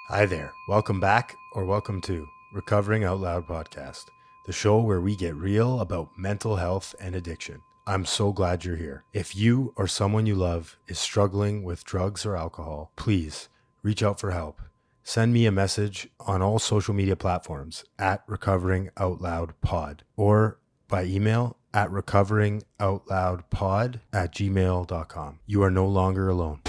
Hi there. Welcome back, or welcome to Recovering Out Loud podcast, the show where we get real about mental health and addiction. I'm so glad you're here. If you or someone you love is struggling with drugs or alcohol, please reach out for help. Send me a message on all social media platforms at Recovering Out Loud Pod or by email at recoveringoutloudpod@gmail.com. You are no longer alone.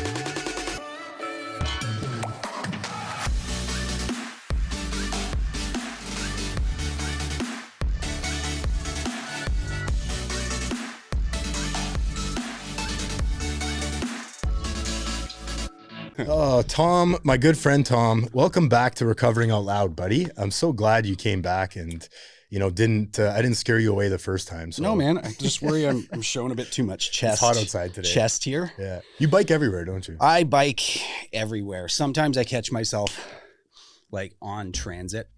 Oh, Tom, my good friend Tom, welcome back to Recovering Out Loud, buddy. I'm so glad you came back and, I didn't scare you away the first time. So. No, man, I just worry I'm showing a bit too much chest. It's hot outside today. Chest here. Yeah. You bike everywhere, don't you? I bike everywhere. Sometimes I catch myself like on transit.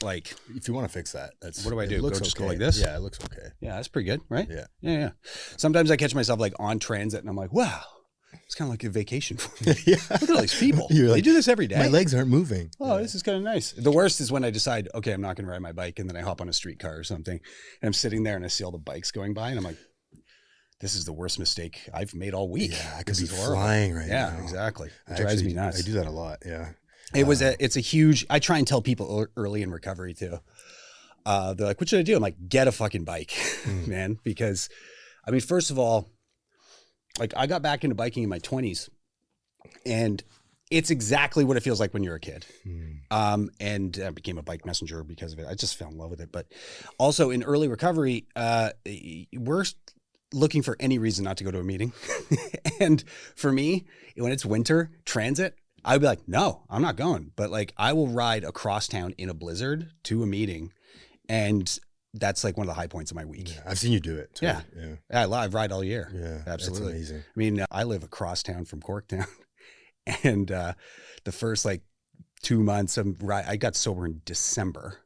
Like, if you want to fix that, what do I do? Go like this? Yeah, it looks okay. Yeah, that's pretty good, right? Yeah. Sometimes I catch myself like on transit and I'm like, wow. It's kind of like a vacation for me. Yeah. Look at all these people. They do this every day. My legs aren't moving. Oh, This is kind of nice. The worst is when I decide, okay, I'm not going to ride my bike, and then I hop on a streetcar or something, and I'm sitting there and I see all the bikes going by, and I'm like, this is the worst mistake I've made all week. Yeah, I could be flying right now. Yeah, exactly. It drives me nuts. I do that a lot, yeah. It's a huge, I try and tell people early in recovery too. They're like, what should I do? I'm like, get a fucking bike, man. Because, I mean, first of all, like I got back into biking in my 20s. And it's exactly what it feels like when you're a kid. And I became a bike messenger because of it. I just fell in love with it. But also in early recovery, we're looking for any reason not to go to a meeting. And for me, when it's winter, transit, I'd be like, no, I'm not going. But like I will ride across town in a blizzard to a meeting. And that's like one of the high points of my week. Yeah, I've seen you do it too. Yeah. I ride all year. Yeah, absolutely. That's amazing. I mean, I live across town from Corktown. And the first like 2 months, I got sober in December.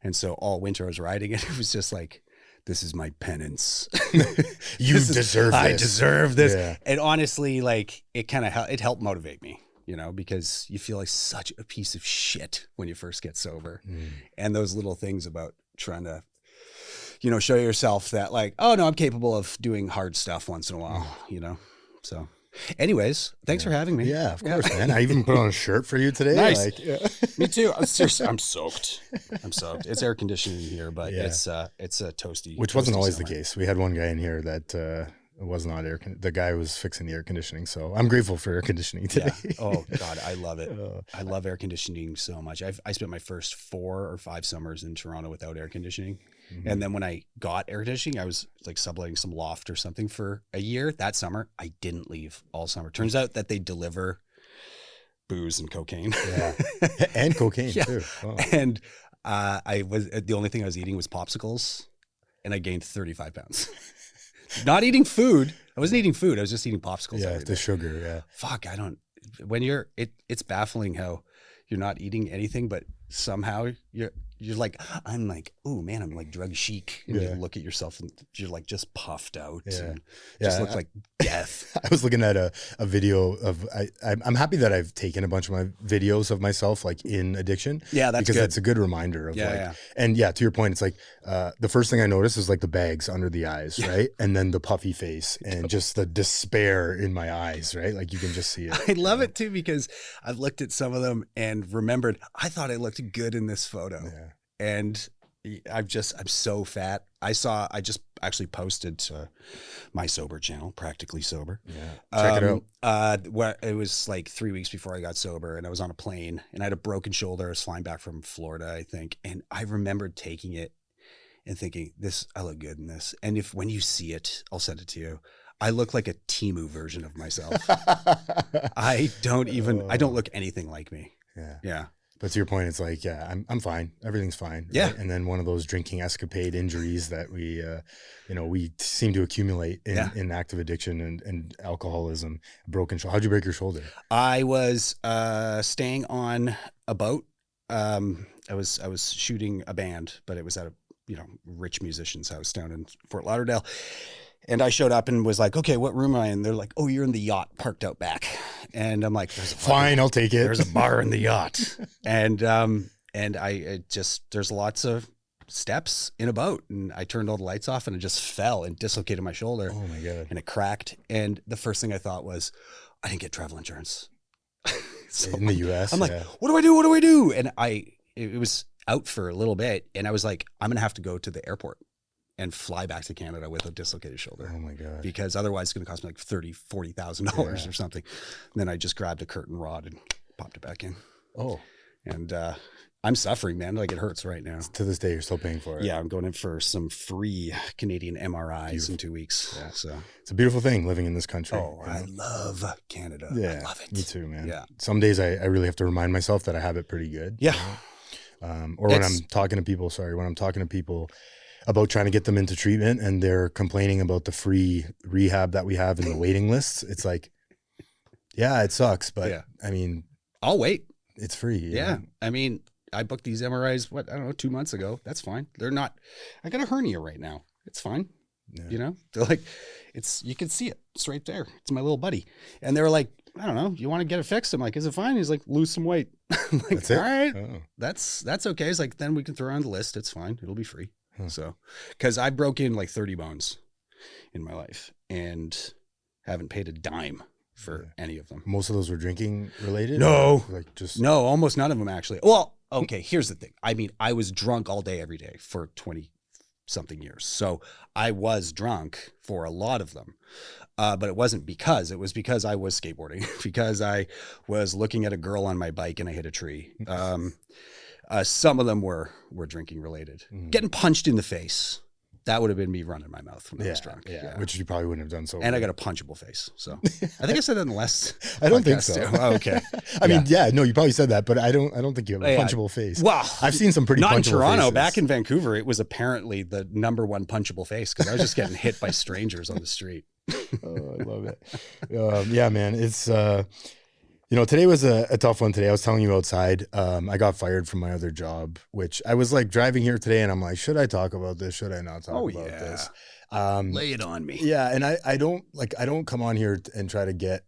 And so all winter I was riding it. It was just like, this is my penance. You deserve this. I deserve this. Yeah. And honestly, like it helped motivate me, because you feel like such a piece of shit when you first get sober. And those little things about trying to, show yourself that like, oh no, I'm capable of doing hard stuff once in a while, so. Anyways, thanks for having me. Yeah, of course, man. I even put on a shirt for you today. Nice. Me too. Seriously, I'm soaked. It's air conditioning here, but it's a toasty. Which wasn't always the case. We had one guy in here that it was not the guy was fixing the air conditioning. So I'm grateful for air conditioning today. Yeah. Oh God, I love it. I love air conditioning so much. I spent my first 4 or 5 summers in Toronto without air conditioning. And then when I got air conditioning, I was like subletting some loft or something for a year. That summer, I didn't leave all summer. Turns out that they deliver booze and cocaine. Yeah, and cocaine too. Oh. And the only thing I was eating was popsicles, and I gained 35 pounds. Not eating food. I wasn't eating food. I was just eating popsicles. Yeah, the sugar. Yeah. Fuck, it's baffling how you're not eating anything, but somehow you're like, I'm like, oh man, I'm like drug chic. And you look at yourself and you're like just puffed out. And just look like death. I was looking at a video of, I'm happy that I've taken a bunch of my videos of myself like in addiction. Yeah, that's because good. It's a good reminder of and to your point, it's like the first thing I noticed is like the bags under the eyes, right? And then the puffy face and just the despair in my eyes, right? Like you can just see it. I love it too, because I've looked at some of them and remembered, I thought I looked good in this photo. Yeah. And I'm so fat. I just actually posted to my sober channel, Practically Sober. Yeah. Check it out. Where it was like 3 weeks before I got sober, and I was on a plane and I had a broken shoulder. I was flying back from Florida, I think. And I remembered taking it and thinking, I look good in this. And when you see it, I'll send it to you. I look like a Temu version of myself. I don't look anything like me. Yeah. But to your point, it's like, I'm fine. Everything's fine. Yeah. Right? And then one of those drinking escapade injuries that we seem to accumulate in active addiction and alcoholism, broken shoulder. How'd you break your shoulder? I was staying on a boat. I was shooting a band, but it was at a rich musician's house down in Fort Lauderdale. And I showed up and was like, okay, what room am I in? They're like, oh, you're in the yacht parked out back. And I'm like, Fine, I'll take it. There's a bar in the yacht. And there's lots of steps in a boat. And I turned all the lights off and it just fell and dislocated my shoulder. Oh my God. And it cracked. And the first thing I thought was, I didn't get travel insurance. So in the US. I'm like, what do I do? What do I do? And it was out for a little bit. And I was like, I'm going to have to go to the airport and fly back to Canada with a dislocated shoulder. Oh my God. Because otherwise it's going to cost me like $30,000, $40,000 or something. And then I just grabbed a curtain rod and popped it back in. Oh. And I'm suffering, man. Like it hurts right now. To this day, you're still paying for it. Yeah, I'm going in for some free Canadian MRIs in 2 weeks. Yeah, so it's a beautiful thing living in this country. Oh, I love Canada. Yeah, I love it. Me too, man. Yeah. Some days I really have to remind myself that I have it pretty good. Yeah. Or when I'm talking to people about trying to get them into treatment and they're complaining about the free rehab that we have in the waiting lists. It's like, yeah, it sucks, but I mean, I'll wait. It's free. Yeah. I mean, I booked these MRIs, 2 months ago. That's fine. They're not, I got a hernia right now. It's fine. Yeah. You know, they're like, you can see it. It's right there. It's my little buddy. And they were like, I don't know, you want to get it fixed? I'm like, is it fine? He's like, lose some weight. I'm like, that's it? All right, oh. that's okay. He's like, then we can throw on the list. It's fine. It'll be free. So, cause I broke in like 30 bones in my life and haven't paid a dime for any of them. Most of those were drinking related? No, No, almost none of them actually. Well, okay, here's the thing. I mean, I was drunk all day, every day for 20 something years. So I was drunk for a lot of them. But it was because I was skateboarding, because I was looking at a girl on my bike and I hit a tree. Some of them were drinking related. Getting punched in the face. That would have been me running my mouth when I was drunk. Yeah, which you probably wouldn't have done so. And I got a punchable face. So I think I said that in the last. I don't think so. Oh, okay. I mean, no, you probably said that, but I don't think you have a punchable face. Well, I've seen some pretty not punchable in Toronto. faces. Back in Vancouver, it was apparently the #1 punchable face because I was just getting hit by strangers on the street. Oh, I love it. Yeah, man. It's today was a tough one today. I was telling you outside, I got fired from my other job, which I was like driving here today and I'm like, should I talk about this? Should I not talk about this? Lay it on me. Yeah. And I don't come on here and try to get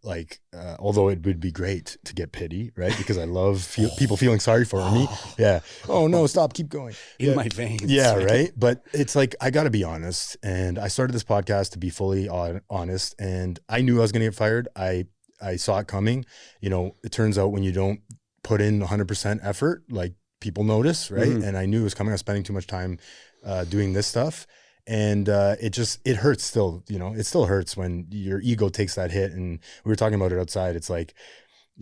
although it would be great to get pity, right? Because I love people feeling sorry for me. Yeah. Oh no, stop, keep going. In my veins. Yeah. Right. But it's like, I gotta be honest. And I started this podcast to be fully honest, and I knew I was going to get fired. I saw it coming. It turns out when you don't put in 100% effort, like people notice, right? Mm-hmm. And I knew it was coming. I was spending too much time doing this stuff. And it hurts still, it still hurts when your ego takes that hit. And we were talking about it outside. It's like,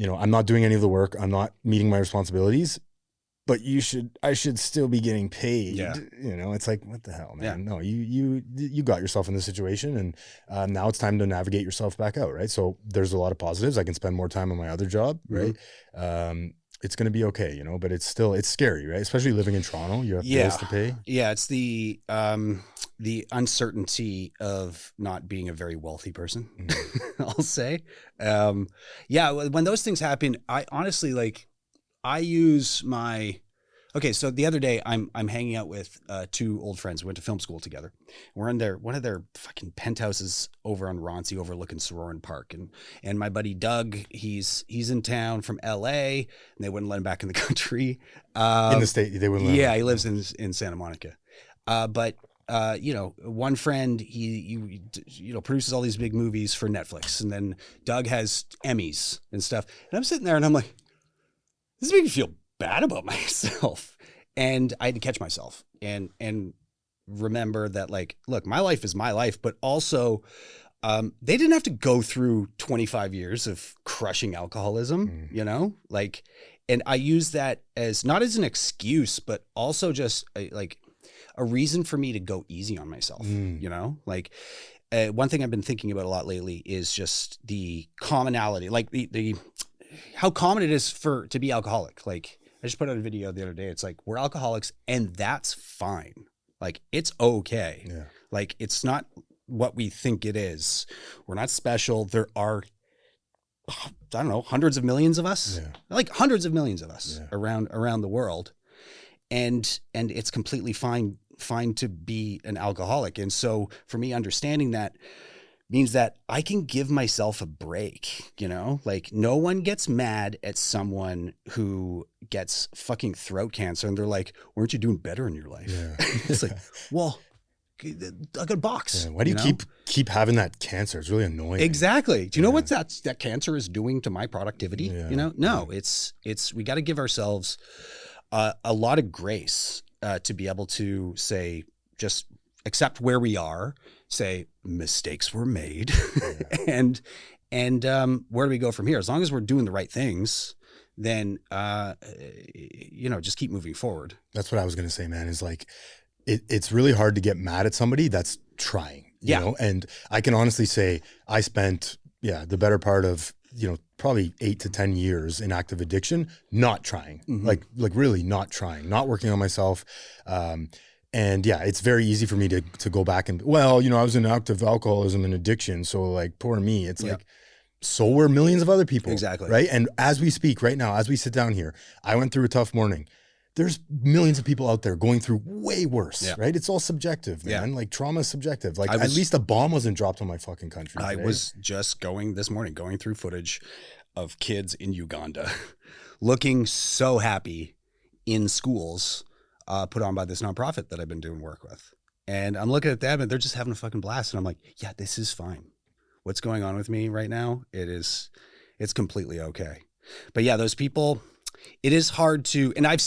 I'm not doing any of the work. I'm not meeting my responsibilities, but I should still be getting paid. Yeah. It's like, what the hell, man? Yeah. No, you got yourself in this situation, and now it's time to navigate yourself back out. Right. So there's a lot of positives. I can spend more time on my other job. Right. Mm-hmm. It's going to be okay, but it's scary, right? Especially living in Toronto, you have bills to pay. Yeah. It's the uncertainty of not being a very wealthy person, mm-hmm. I'll say. When those things happen, I honestly I use so the other day I'm hanging out with 2 old friends. We went to film school together. We're in one of their fucking penthouses over on Roncy overlooking Sororan Park. And my buddy Doug, he's in town from LA and they wouldn't let him back in the country. In the state, they wouldn't let him. Yeah, he lives in Santa Monica. But one friend, he produces all these big movies for Netflix. And then Doug has Emmys and stuff. And I'm sitting there and I'm like, this makes me feel bad about myself. And I had to catch myself and remember that, look, my life is my life, but also they didn't have to go through 25 years of crushing alcoholism, and I use that as not as an excuse, but also just a reason for me to go easy on myself, one thing I've been thinking about a lot lately is just the commonality, the how common it is to be alcoholic. I just put out a video the other day. It's like, we're alcoholics and that's fine. It's okay. Yeah. It's not what we think it is. We're not special. There are, I don't know, hundreds of millions of us, hundreds of millions of us around the world. And it's completely fine find to be an alcoholic. And so for me, understanding that means that I can give myself a break, you know, like no one gets mad at someone who gets fucking throat cancer and they're like, weren't you doing better in your life? Yeah. It's like, well, I got a box. Yeah. Why do you keep having that cancer? It's really annoying. Exactly. Do you know what that cancer is doing to my productivity? Yeah. You know, no, it's we got to give ourselves a lot of grace to be able to say, just accept where we are, say mistakes were made, and where do we go from here? As long as we're doing the right things, then just keep moving forward. That's what I was gonna say, man. Is like it's really hard to get mad at somebody that's trying. You know? And I can honestly say I spent the better part of probably 8 to 10 years in active addiction, not trying, like really not trying, not working on myself. And it's very easy for me to go back and, well, I was in active alcoholism and addiction. So like, poor me. It's like, so were millions of other people. Exactly. Right. And as we speak right now, as we sit down here, I went through a tough morning. There's millions of people out there going through way worse, right? It's all subjective, man. Like trauma is subjective. Like at least a bomb wasn't dropped on my fucking country today. I was just going through footage of kids in Uganda looking so happy in schools put on by this nonprofit that I've been doing work with. And I'm looking at them and they're just having a fucking blast. And I'm like, yeah, this is fine. What's going on with me right now? It's completely okay. But yeah, those people, it is hard to, and I've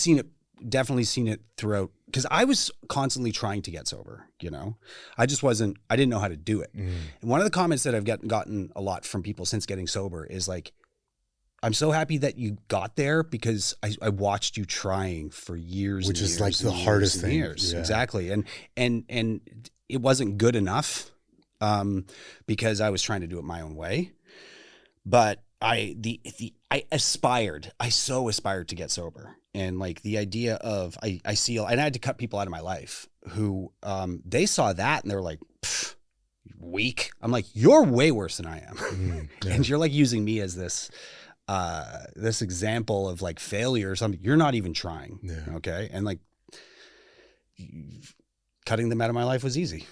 definitely seen it throughout, because I was constantly trying to get sober, I didn't know how to do it. And one of the comments that I've gotten a lot from people since getting sober is like, I'm so happy that you got there because I watched you trying for years. Which and is years like the and hardest and thing. Years. Yeah. Exactly. And it wasn't good enough because I was trying to do it my own way. But I so aspired to get sober. And like the idea of, I see, and I had to cut people out of my life who they saw that and they were like, weak. I'm like, you're way worse than I am. And you're like using me as this example of like failure or something. You're not even trying. Yeah. Okay. And like cutting them out of my life was easy.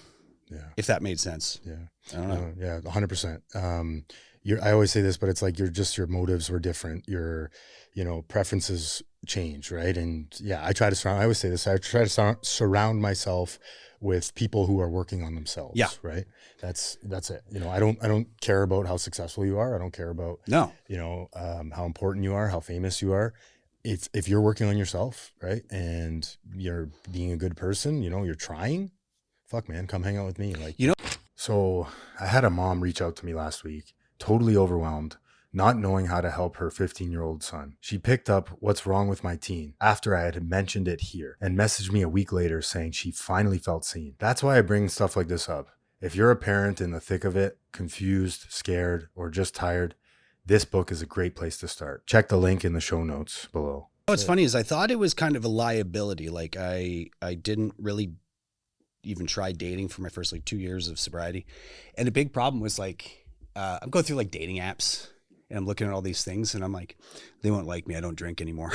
Yeah. If that made sense. Yeah. I don't know. Yeah. 100%. I always say this, but it's like your motives were different. Your, preferences change. Right. And I always say this, I try to surround myself with people who are working on themselves. Yeah. Right. That's it. I don't care about how successful you are. I don't care about, how important you are, how famous you are. If you're working on yourself, right. And you're being a good person, you're trying, fuck man, come hang out with me. Like, so I had a mom reach out to me last week, totally overwhelmed, not knowing how to help her 15-year-old son. She picked up what's wrong with my teen after I had mentioned it here and messaged me a week later saying she finally felt seen. That's why I bring stuff like this up. If you're a parent in the thick of it, confused, scared, or just tired, this book is a great place to start. Check the link in the show notes below. What's funny is I thought it was kind of a liability. Like I didn't really even try dating for my first like 2 years of sobriety. And a big problem was like, I'm going through like dating apps and I'm looking at all these things and I'm like, they won't like me. I don't drink anymore.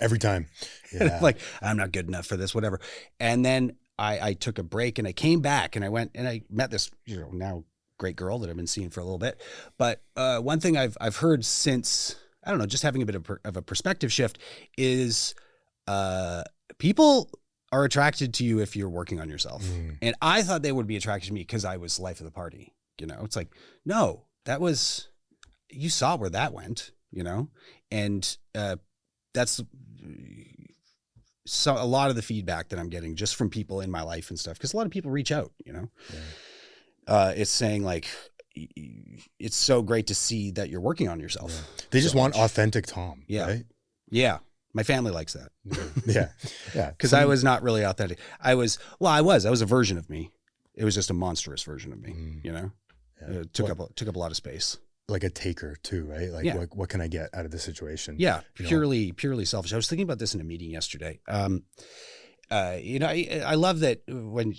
Every time. Yeah. I'm like, I'm not good enough for this, whatever. And then I took a break and I came back and I went and I met this, now great girl that I've been seeing for a little bit. But one thing I've heard since, I don't know, just having a bit of a perspective shift is people are attracted to you if you're working on yourself. And I thought they would be attracted to me because I was life of the party. It's like, no, you saw where that went, and that's a lot of the feedback that I'm getting just from people in my life and stuff. Cause a lot of people reach out, it's saying like, it's so great to see that you're working on yourself. Yeah. They just want authentic Tom. Yeah. Right? Yeah. My family likes that. Yeah. Cause I was not really authentic. I was a version of me. It was just a monstrous version of me, Yeah. It took up a lot of space. Like a taker too, right? Like what can I get out of this situation? Yeah. Purely selfish. I was thinking about this in a meeting yesterday. I love that when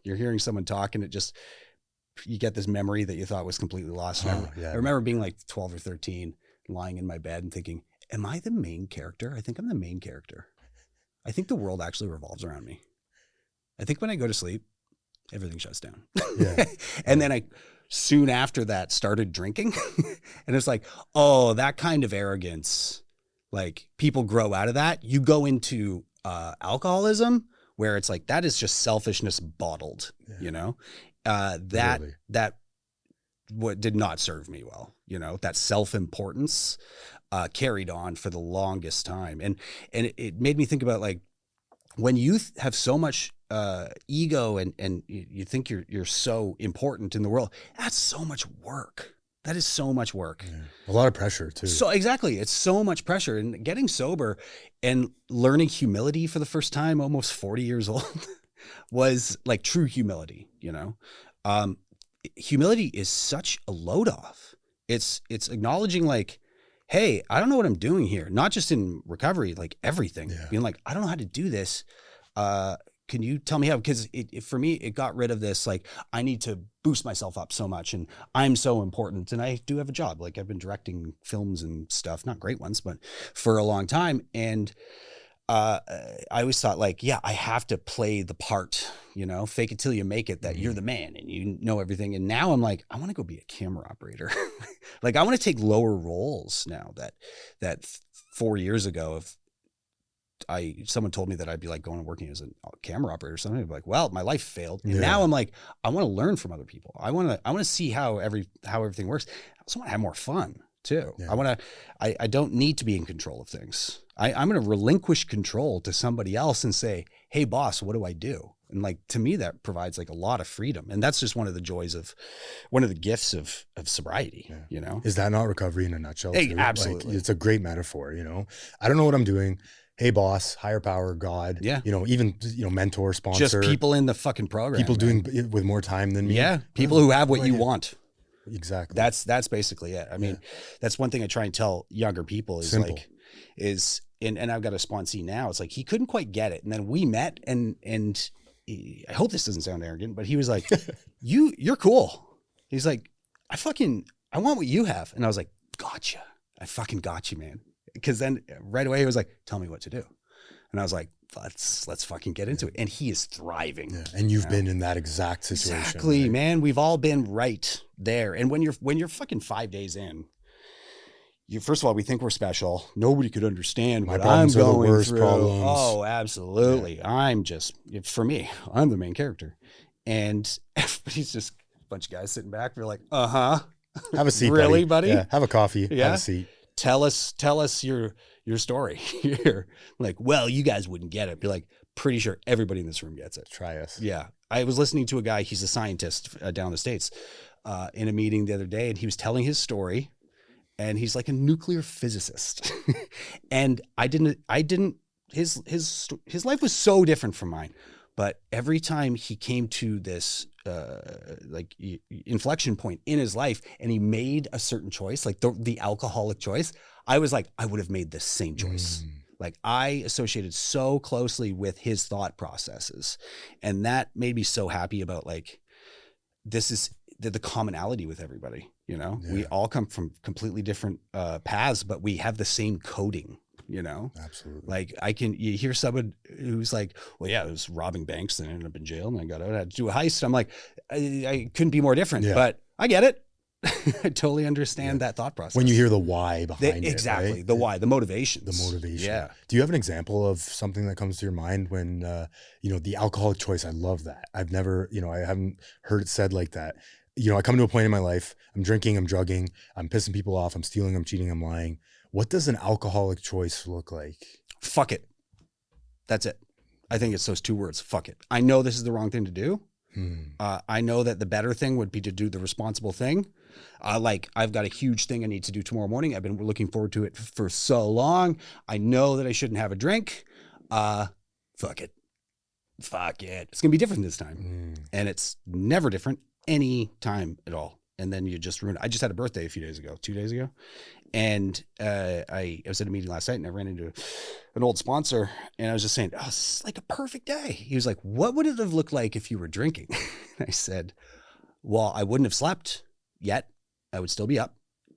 you're hearing someone talk and you get this memory that you thought was completely lost. I remember being like 12 or 13, lying in my bed and thinking, am I the main character? I think I'm the main character. I think the world actually revolves around me. I think when I go to sleep, everything shuts down. Yeah. And then I soon after that started drinking. And it's like, oh, that kind of arrogance, like people grow out of that. You go into alcoholism where it's like, that is just selfishness bottled, you know, that what did not serve me well, you know, that self-importance carried on for the longest time. And it made me think about like when you have so much ego and you think you're so important in the world, that's so much work. That is so much work. Yeah. A lot of pressure too. So exactly. It's so much pressure, and getting sober and learning humility for the first time, almost 40 years old, was like true humility, you know? Humility is such a load off. It's acknowledging like, hey, I don't know what I'm doing here. Not just in recovery, like everything. Yeah. Being like, I don't know how to do this. Can you tell me how? Because for me, it got rid of this, like, I need to boost myself up so much and I'm so important. And I do have a job. Like I've been directing films and stuff, not great ones, but for a long time. And I always thought like, yeah, I have to play the part, you know, fake it till you make it, that you're the man and you know everything. And now I'm like, I want to go be a camera operator. Like I want to take lower roles now that 4 years ago, if someone told me that I'd be like going and working as a camera operator or something, I'd be like, well, my life failed. And now I'm like, I want to learn from other people. I want to see how everything works. I also want to have more fun too. Yeah. I don't need to be in control of things. I'm going to relinquish control to somebody else and say, hey boss, what do I do? And like, to me, that provides like a lot of freedom. And that's just one of the joys of, one of the gifts of sobriety, you know? Is that not recovery in a nutshell? Hey, absolutely. Like, it's a great metaphor, you know? I don't know what I'm doing. Hey boss, higher power, God, you know, even, you know, mentor, sponsor, just people in the fucking program, people doing it with more time than me. Yeah. People who have what you want. Exactly. That's basically it. I mean, that's one thing I try and tell younger people is simple. Like, and I've got a sponsee now. It's like, he couldn't quite get it. And then we met and I hope this doesn't sound arrogant, but he was like, you're cool. He's like, I want what you have. And I was like, gotcha. I fucking got you, man. Because then right away he was like, tell me what to do. And I was like, let's fucking get into it. And he is thriving. Yeah. And you've been in that exact situation. Exactly, right? Man. We've all been right there. And when you're fucking 5 days in, first of all, we think we're special. Nobody could understand what I'm going through. Problems. Oh, absolutely. Yeah. For me, I'm the main character. And everybody's just a bunch of guys sitting back. We're like, have a seat, really, buddy? Yeah. Have a coffee. Yeah. Have a seat. Tell us your story. You're like, well, you guys wouldn't get it. Be like, pretty sure everybody in this room gets it. Try us. Yeah. I was listening to a guy, he's a scientist down in the States, in a meeting the other day, and he was telling his story, and he's like a nuclear physicist. And his life was so different from mine. But every time he came to this inflection point in his life and he made a certain choice, like the alcoholic choice, I was like, I would have made the same choice. Like I associated so closely with his thought processes. And that made me so happy about like, this is the commonality with everybody, you know? We all come from completely different paths, but we have the same coding. You know, absolutely. Like you hear someone who's like, well, yeah, I was robbing banks, then I ended up in jail, and I got out, I had to do a heist. I'm like, I couldn't be more different, but I get it. I totally understand that thought process. When you hear the why behind it. Exactly. Right? The why, the motivation. Yeah. Do you have an example of something that comes to your mind when, you know, the alcoholic choice? I love that. I've never, you know, I haven't heard it said like that. You know, I come to a point in my life, I'm drinking, I'm drugging, I'm pissing people off, I'm stealing, I'm cheating, I'm lying. What does an alcoholic choice look like? Fuck it. That's it. I think it's those two words. Fuck it. I know this is the wrong thing to do. I know that the better thing would be to do the responsible thing. Like I've got a huge thing I need to do tomorrow morning. I've been looking forward to it for so long. I know that I shouldn't have a drink. Fuck it. Fuck it. It's going to be different this time. And it's never different any time at all. And then you just ruin it. I just had a birthday a few days ago, 2 days ago. And I was at a meeting last night and I ran into an old sponsor and I was just saying, oh, this is like a perfect day. He was like, what would it have looked like if you were drinking? I said, well, I wouldn't have slept yet. I would still be up.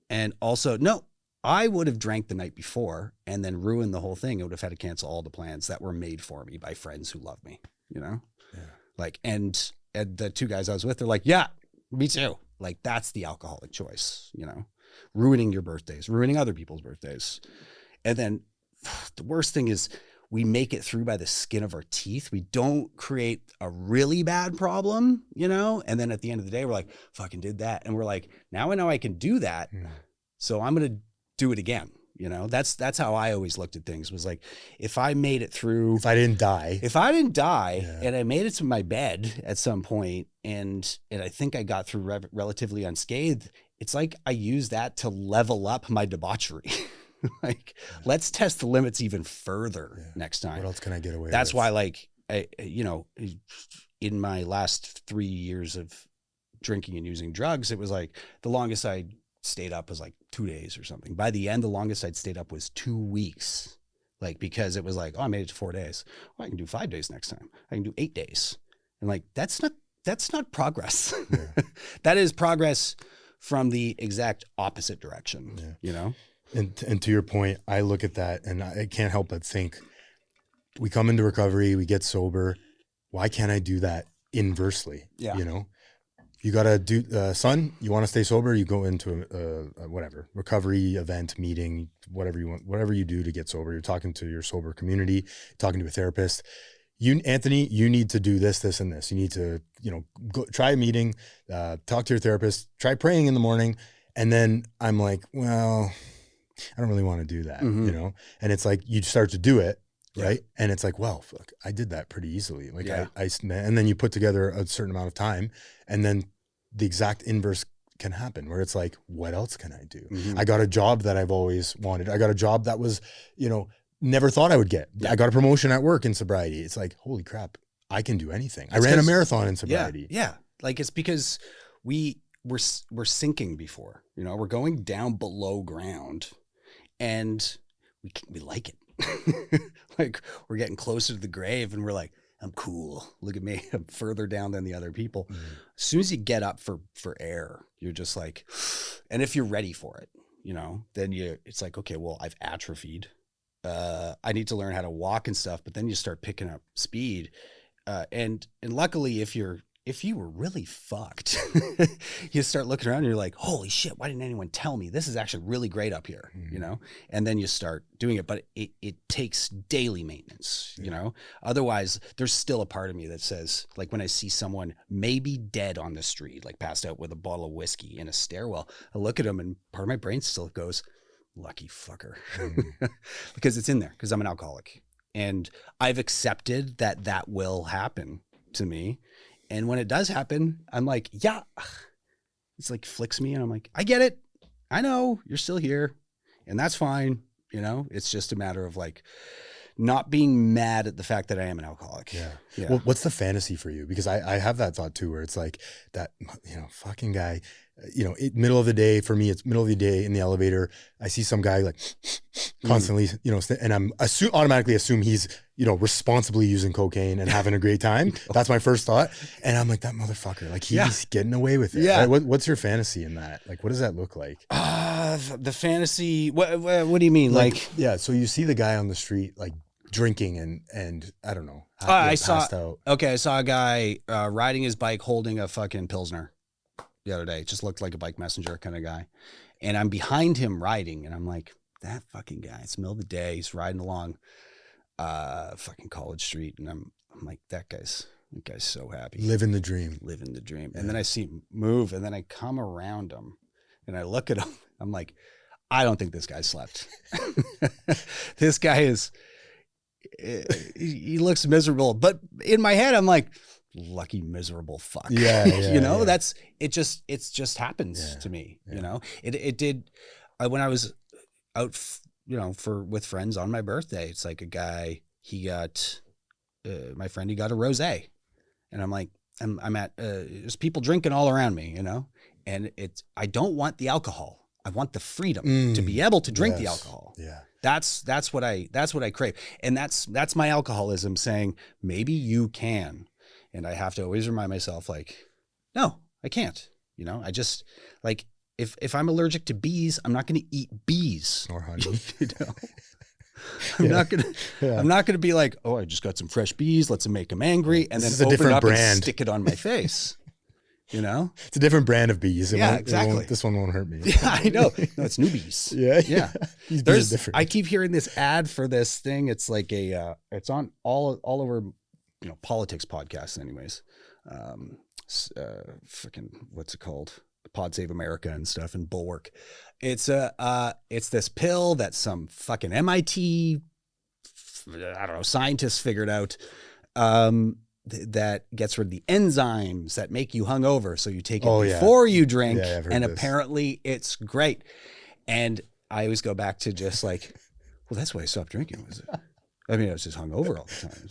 And also, no, I would have drank the night before and then ruined the whole thing. I would have had to cancel all the plans that were made for me by friends who love me, you know? Yeah. Like, and the two guys I was with, they're like, yeah, me too. Like, that's the alcoholic choice, you know, ruining your birthdays, ruining other people's birthdays. And then the worst thing is we make it through by the skin of our teeth. We don't create a really bad problem, you know? And then at the end of the day, we're like, fucking did that. And we're like, now I know I can do that. So I'm going to do it again. You know, that's how I always looked at things, was like, if I made it through, If I didn't die and I made it to my bed at some point, and I think I got through relatively unscathed, it's like I use that to level up my debauchery. Like, let's test the limits even further next time. What else can I get away with? That's why, like, you know, in my last 3 years of drinking and using drugs, it was like the longest I stayed up was like 2 days or something. By the end, the longest I'd stayed up was 2 weeks. Like, because it was like, oh, I made it to 4 days. Well, I can do 5 days next time. I can do 8 days. And like, that's not progress. Yeah. That is progress from the exact opposite direction, you know? And to your point, I look at that and I can't help but think, we come into recovery, we get sober. Why can't I do that inversely? Yeah. You know, you got to do, son, you want to stay sober, you go into a whatever, recovery event, meeting, whatever you want, whatever you do to get sober. You're talking to your sober community, talking to a therapist. Anthony, you need to do this, this, and this. You need to, you know, go try a meeting, talk to your therapist, try praying in the morning. And then I'm like, well, I don't really want to do that, you know? And it's like, you start to do it. Right. And it's like, well, fuck, I did that pretty easily. Like and then you put together a certain amount of time, and then the exact inverse can happen, where it's like, what else can I do? I got a job that I've always wanted. I got a job that was, you know, never thought I would get. I got a promotion at work in sobriety. It's like, holy crap, I can do anything. I ran a marathon in sobriety. Yeah. Like, it's because we're sinking before, you know, we're going down below ground, and we like it. Like, we're getting closer to the grave, and we're like, I'm cool. Look at me. I'm further down than the other people. As soon as you get up for air, you're just like, and if you're ready for it, you know, then it's like, okay, well, I've atrophied. I need to learn how to walk and stuff, but then you start picking up speed. And luckily, if you were really fucked, you start looking around and you're like, holy shit, why didn't anyone tell me? This is actually really great up here, you know? And then you start doing it, but it takes daily maintenance, you know? Otherwise, there's still a part of me that says, like, when I see someone maybe dead on the street, like passed out with a bottle of whiskey in a stairwell, I look at them and part of my brain still goes, lucky fucker, because it's in there, because I'm an alcoholic. And I've accepted that will happen to me. And when it does happen, I'm like, yeah, it's like flicks me. And I'm like, I get it. I know you're still here, and that's fine. You know, it's just a matter of like not being mad at the fact that I am an alcoholic. Yeah. Well, what's the fantasy for you? Because I have that thought too, where it's like that, you know, fucking guy, you know, middle of the day for me, it's middle of the day in the elevator. I see some guy like constantly, you know, and I'm automatically assume he's, you know, responsibly using cocaine and having a great time. That's my first thought. And I'm like, that motherfucker, like he's getting away with it. Yeah. Right? What's your fantasy in that? Like, what does that look like? The fantasy, what do you mean? Like, yeah. So you see the guy on the street, like drinking and I don't know. I saw a guy riding his bike holding a fucking Pilsner the other day. It just looked like a bike messenger kind of guy. And I'm behind him riding, and I'm like, that fucking guy, it's the middle of the day. He's riding along fucking College Street. And I'm like, that guy's so happy. Living the dream. Yeah. And then I see him move, and then I come around him and I look at him. I'm like, I don't think this guy slept. This guy he looks miserable, but in my head, I'm like, lucky miserle fuck. Yeah. You know, it just happens to me. You know, it did when I was out, you know, with friends on my birthday. It's like a guy, he got my friend, he got a rosé, and I'm like, I'm at there's people drinking all around me, you know, and I don't want the alcohol. I want the freedom to be able to drink the alcohol. Yeah. That's what I crave. And that's my alcoholism saying, maybe you can. And I have to always remind myself, like, no, I can't. You know, I just, like, if I'm allergic to bees, I'm not going to eat bees or honey. You know? I'm not gonna be like, oh, I just got some fresh bees. Let's make them angry, and This is then a open different up brand. and stick it on my face. You know, It's a different brand of bees. Yeah, exactly. This one won't hurt me. yeah, I know. No, it's newbies. Yeah. Yeah. These bees are different. I keep hearing this ad for this thing. It's like it's on all over, politics podcasts, anyways. Freaking what's it called? Pod Save America and stuff, and Bulwark. It's this pill that some fucking MIT, I don't know, scientists figured out. That gets rid of the enzymes that make you hungover. So you take it before you drink, and apparently it's great. And I always go back to just like, well, that's why I stopped drinking. Was it? I mean, I was just hungover all the time.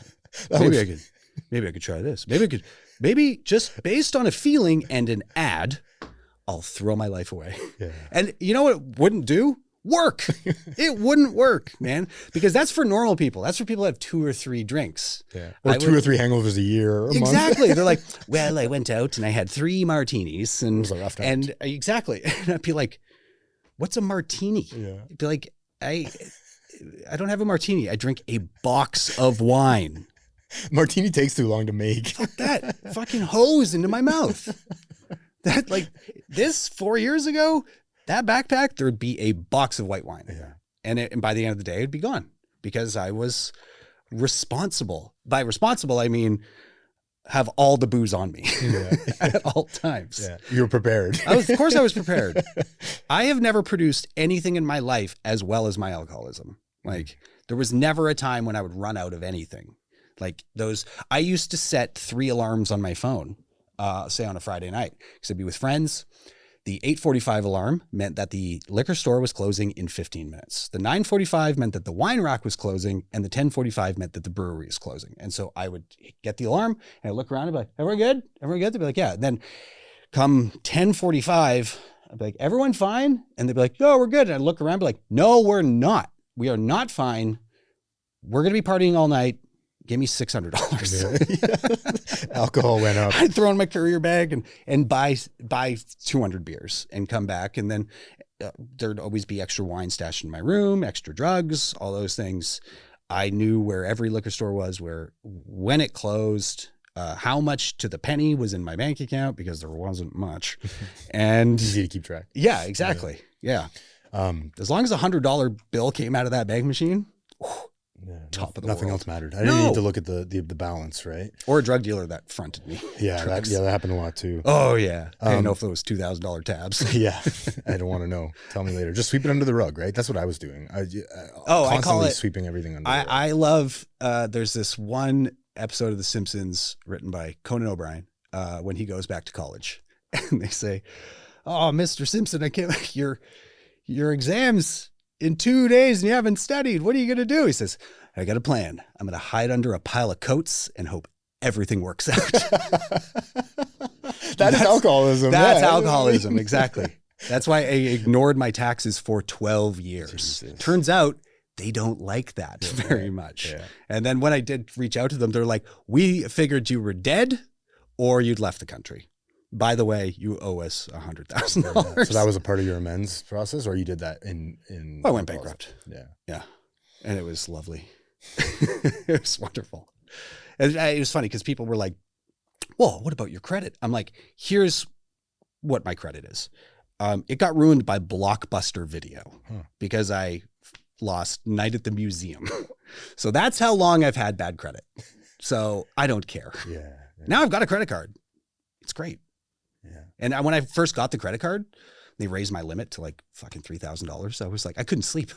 Maybe I could try this. Maybe just based on a feeling and an ad, I'll throw my life away. Yeah. And you know what it wouldn't do? Work. It wouldn't work, man, because that's for normal people. That's for people that have 2 or 3 drinks. Yeah. Or 2 or 3 hangovers a year or a exactly. month. They're like, well, I went out and I had 3 martinis and, it was a rough night. And exactly. And I'd be like, what's a martini? Yeah. I'd be like, I don't have a martini. I drink a box of wine. Martini takes too long to make. Fuck that. Fucking hose into my mouth. That like this 4 years ago, that backpack, there would be a box of white wine. Yeah. And by the end of the day, it'd be gone because I was responsible. By responsible, I mean, have all the booze on me at all times. Yeah. You were prepared. Of course I was prepared. I have never produced anything in my life as well as my alcoholism. Like there was never a time when I would run out of anything. Like I used to set 3 alarms on my phone, say on a Friday night, because I'd be with friends. The 8:45 alarm meant that the liquor store was closing in 15 minutes. The 9:45 meant that the wine rack was closing, and the 10:45 meant that the brewery is closing. And so I would get the alarm and I'd look around and be like, everyone good? Everyone good? They'd be like, yeah. And then come 10:45, I'd be like, everyone fine? And they'd be like, no, we're good. And I'd look around and be like, no, we're not. We are not fine. We're going to be partying all night. Give me $600. Alcohol went up. I'd throw in my courier bag and buy 200 beers and come back. And then there'd always be extra wine stashed in my room, extra drugs, all those things. I knew where every liquor store was, when it closed, how much to the penny was in my bank account because there wasn't much. And easy to keep track. Yeah, exactly. Yeah. As long as $100 bill came out of that bank machine, top of the nothing world. else mattered. I didn't need to look at the balance, right? Or a drug dealer that fronted me. Yeah, that happened a lot too. Oh yeah, I didn't know if those $2,000 tabs. Yeah, I don't want to know. Tell me later. Just sweep it under the rug, right? That's what I was doing. I constantly sweeping everything under the rug. I love. There's this one episode of The Simpsons written by Conan O'Brien when he goes back to college, and they say, "Oh, Mr. Simpson, I can't. Your exams in 2 days and you haven't studied. What are you going to do?" He says, "I got a plan. I'm going to hide under a pile of coats and hope everything works out." That's alcoholism. That's alcoholism. Exactly. That's why I ignored my taxes for 12 years. Jesus. Turns out they don't like that very much. Yeah. And then when I did reach out to them, they're like, "We figured you were dead or you'd left the country. By the way, you owe us $100,000. So that was a part of your amends process, or you did that in I went bankrupt. Yeah. Yeah. And it was lovely. It was wonderful. And it was funny because people were like, "Whoa, what about your credit?" I'm like, here's what my credit is. It got ruined by Blockbuster Video because I lost Night at the Museum. So that's how long I've had bad credit. So I don't care. Yeah. Now I've got a credit card. It's great. Yeah. And when I first got the credit card, they raised my limit to like fucking $3,000. So I was like, I couldn't sleep.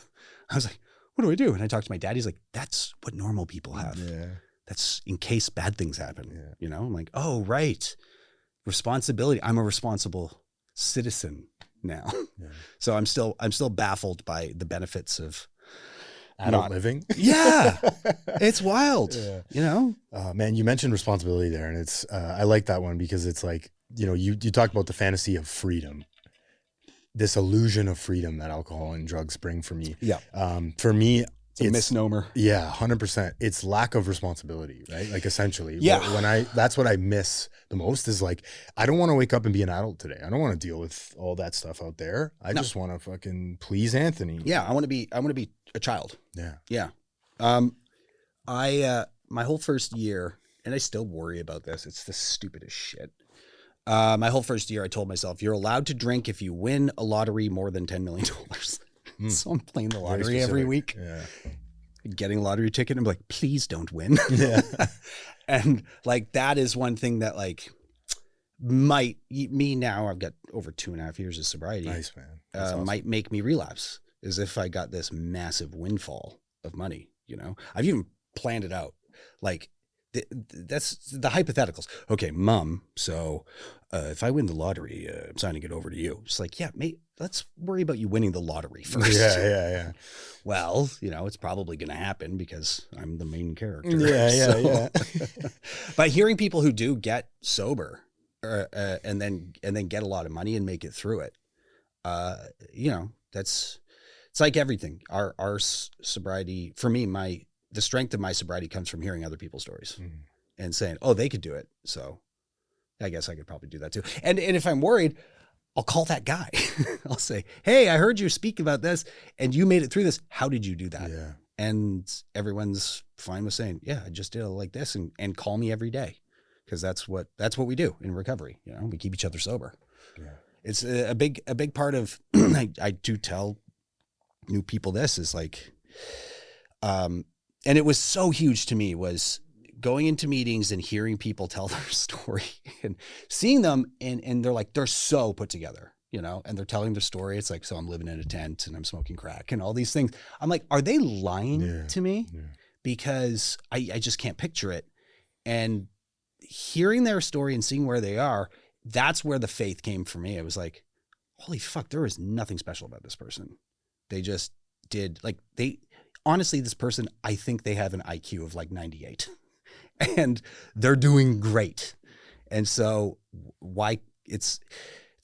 I was like, what do I do? And I talked to my dad. He's like, that's what normal people have. Yeah. That's in case bad things happen. Yeah. You know, I'm like, oh, right. Responsibility. I'm a responsible citizen now. Yeah. So I'm still baffled by the benefits of adult living. Yeah. It's wild. Yeah. You know? Man, you mentioned responsibility there, and it's I like that one because it's like, you talk about the fantasy of freedom, this illusion of freedom that alcohol and drugs bring for me. Yeah. For me, It's a misnomer. Yeah, 100%. It's lack of responsibility, right? Like essentially. Yeah. That's what I miss the most is like, I don't want to wake up and be an adult today. I don't want to deal with all that stuff out there. I just want to fucking please Anthony. Yeah. I want to be a child. Yeah. Yeah. My whole first year, and I still worry about this. It's the stupidest shit. My whole first year, I told myself, you're allowed to drink if you win a lottery more than $10 million. So I'm playing the lottery every week, getting a lottery ticket. And I'm like, please don't win. Yeah. And like, that is one thing that like me now, I've got over 2.5 years of sobriety. Nice, man. Awesome. Might make me relapse as if I got this massive windfall of money. You know, I've even planned it out. Like that's the hypotheticals. Okay, mom. So if I win the lottery, I'm signing it over to you. It's like, yeah, mate, let's worry about you winning the lottery first. Yeah. Well, you know, it's probably going to happen because I'm the main character. Yeah. But hearing people who do get sober and then get a lot of money and make it through it, you know, it's like everything. Our sobriety, for me, the strength of my sobriety comes from hearing other people's stories and saying, oh, they could do it. So I guess I could probably do that too. And if I'm worried, I'll call that guy. I'll say, hey, I heard you speak about this and you made it through this. How did you do that? Yeah. And everyone's fine with saying, yeah, I just did it like this and call me every day. Cause that's what we do in recovery. You know, we keep each other sober. Yeah. It's a big part of, I do tell new people this is like, and it was so huge to me was going into meetings and hearing people tell their story and seeing them and they're so put together, you know, and they're telling their story. It's like, so I'm living in a tent and I'm smoking crack and all these things. I'm like, are they lying to me? Yeah. Because I just can't picture it. And hearing their story and seeing where they are, that's where the faith came for me. It was like, holy fuck, there is nothing special about this person. They just did honestly, this person, I think they have an IQ of like 98 and they're doing great. And so why it's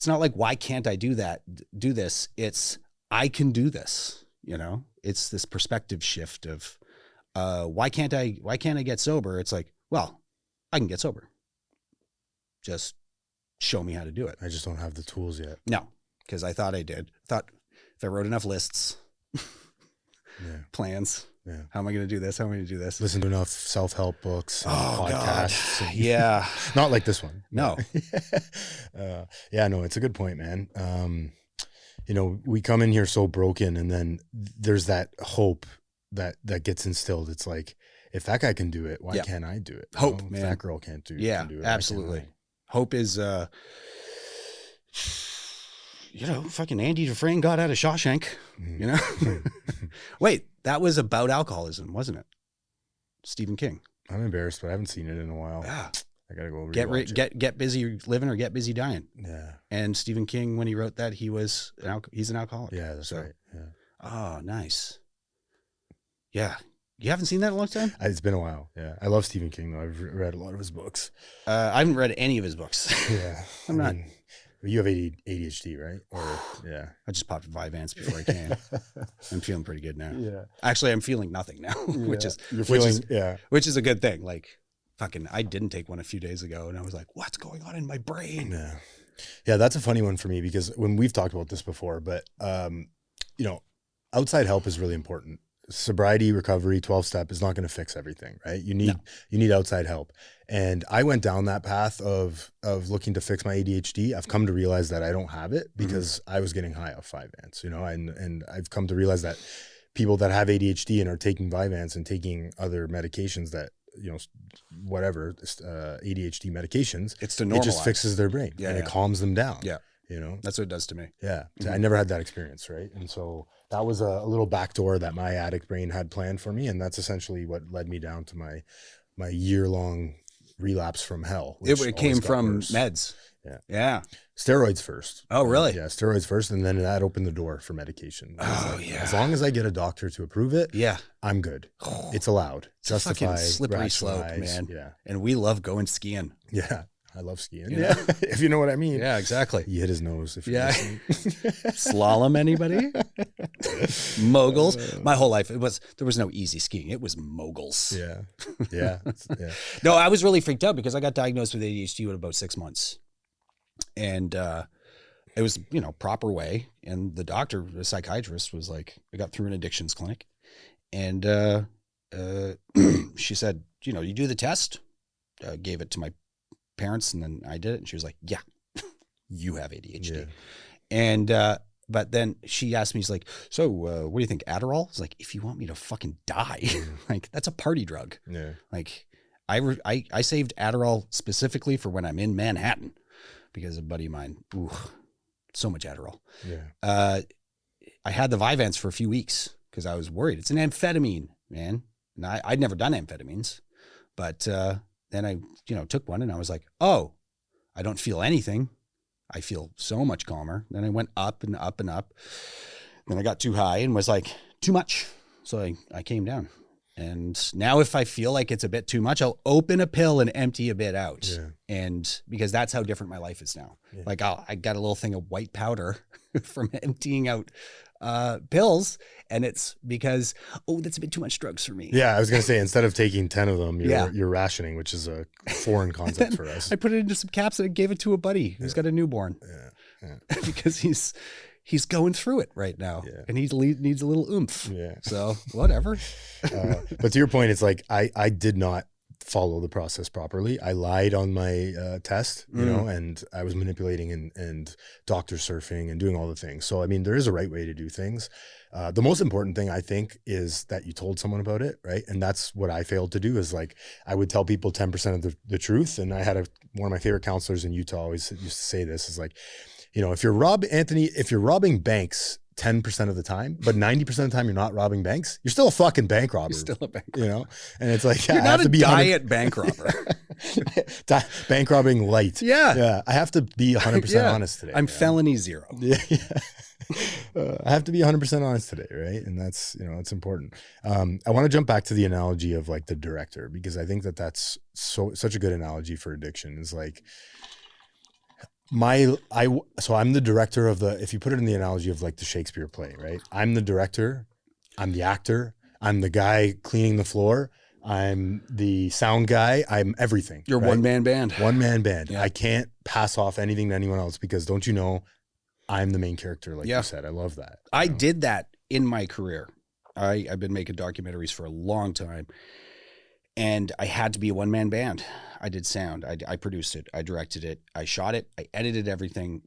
not like, why can't I do this? It's, I can do this, you know, it's this perspective shift of, why can't I get sober? It's like, well, I can get sober. Just show me how to do it. I just don't have the tools yet. No, because I thought I did. Thought if I wrote enough lists, plans. Yeah. How am I going to do this? How am I going to do this? Listen to enough self-help books, and podcasts. God. Yeah. Not like this one. No. Yeah, no, it's a good point, man. You know, we come in here so broken and then there's that hope that gets instilled. It's like, if that guy can do it, why can't I do it? Hope, man. If that girl can't do it. Yeah, can do it, absolutely. Hope is, you know, fucking Andy Dufresne got out of Shawshank, you know? Wait, that was about alcoholism, wasn't it? Stephen King. I'm embarrassed, but I haven't seen it in a while. Yeah. I gotta go get busy living or get busy dying. Yeah. And Stephen King, when he wrote that, he's an alcoholic. Yeah, that's right. Yeah. Oh, nice. Yeah. You haven't seen that in a long time? It's been a while. Yeah. I love Stephen King though. I've read a lot of his books. I haven't read any of his books. Yeah. I'm not. You have ADHD, right? Or yeah. I just popped Vyvanse before I came. I'm feeling pretty good now. Yeah. Actually, I'm feeling nothing now, which is a good thing. Like, fucking, I didn't take one a few days ago, and I was like, "What's going on in my brain?" Yeah. Yeah, that's a funny one for me because when we've talked about this before, but you know, outside help is really important. Sobriety, recovery, 12-step is not going to fix everything, right? You need outside help. And I went down that path of looking to fix my ADHD. I've come to realize that I don't have it because I was getting high off Vyvanse, you know, and I've come to realize that people that have ADHD and are taking Vyvanse and taking other medications that, you know, whatever, ADHD medications, it's to normalize. It just fixes their brain and it calms them down. Yeah. You know, that's what it does to me. Yeah. I never had that experience. Right. And so that was a little backdoor that my addict brain had planned for me. And that's essentially what led me down to my year-long relapse from hell. It came from meds. Yeah. Yeah. Steroids first. Oh, really? Yeah. Steroids first. And then that opened the door for medication. As long as I get a doctor to approve it. Yeah. I'm good. It's allowed. It's justified. A fucking slippery slope, man. Yeah. And we love going skiing. Yeah. I love skiing. You know? Yeah. If you know what I mean. Yeah, exactly. He hit his nose. If you're Yeah. listening. Slalom, anybody? Moguls. My whole life, there was no easy skiing. It was moguls. Yeah. Yeah. Yeah. No, I was really freaked out because I got diagnosed with ADHD at about 6 months. And it was, proper way. And the doctor, the psychiatrist was like, I got through an addictions clinic. And she said, you do the test, gave it to my parents, and then I did it. And she was like, yeah, you have ADHD. Yeah. And, but then she asked me, she's like, so what do you think, Adderall? It's like, if you want me to fucking die, like that's a party drug. Yeah. Like I saved Adderall specifically for when I'm in Manhattan because a buddy of mine, so much Adderall. Yeah. I had the Vyvanse for a few weeks because I was worried. It's an amphetamine, man. And I'd never done amphetamines, but then I, took one and I was like, oh, I don't feel anything. I feel so much calmer. Then I went up and up and up. Then I got too high and was like, too much. So I came down. And now if I feel like it's a bit too much, I'll open a pill and empty a bit out. Yeah. And because that's how different my life is now. Yeah. Like I got a little thing of white powder from emptying out pills. And it's because, that's a bit too much drugs for me. Yeah, I was gonna say instead of taking 10 of them, you're rationing, which is a foreign concept for us. I put it into some caps and I gave it to a buddy who's got a newborn. Yeah. Because he's going through it right now, and he needs a little oomph. Yeah. So whatever. But to your point, it's like I did not follow the process properly. I lied on my test, and I was manipulating and doctor surfing and doing all the things. So, I mean, there is a right way to do things. The most important thing I think is that you told someone about it, right? And that's what I failed to do is like, I would tell people 10% of the truth. And I had one of my favorite counselors in Utah always used to say this is like, if you're robbing banks 10% of the time, but 90% of the time you're not robbing banks, you're still a fucking bank robber. You're still a bank robber. And it's like, you're not a diet bank robber. Bank robbing light. Yeah. Yeah. I have to be 100% honest today. I'm felony 0. Yeah. I have to be 100% honest today. Right. And that's, it's important. I want to jump back to the analogy of like the director, because I think that's such a good analogy for addiction is like, so I'm the director of if you put it in the analogy of like the Shakespeare play, right? I'm the director, I'm the actor, I'm the guy cleaning the floor, I'm the sound guy, I'm everything. You're right? one-man band. One-man band. Yeah. I can't pass off anything to anyone else because don't you know, I'm the main character, like you said. I love that. I did that in my career. I've been making documentaries for a long time. And I had to be a one-man band. I did sound. I produced it. I directed it. I shot it. I edited everything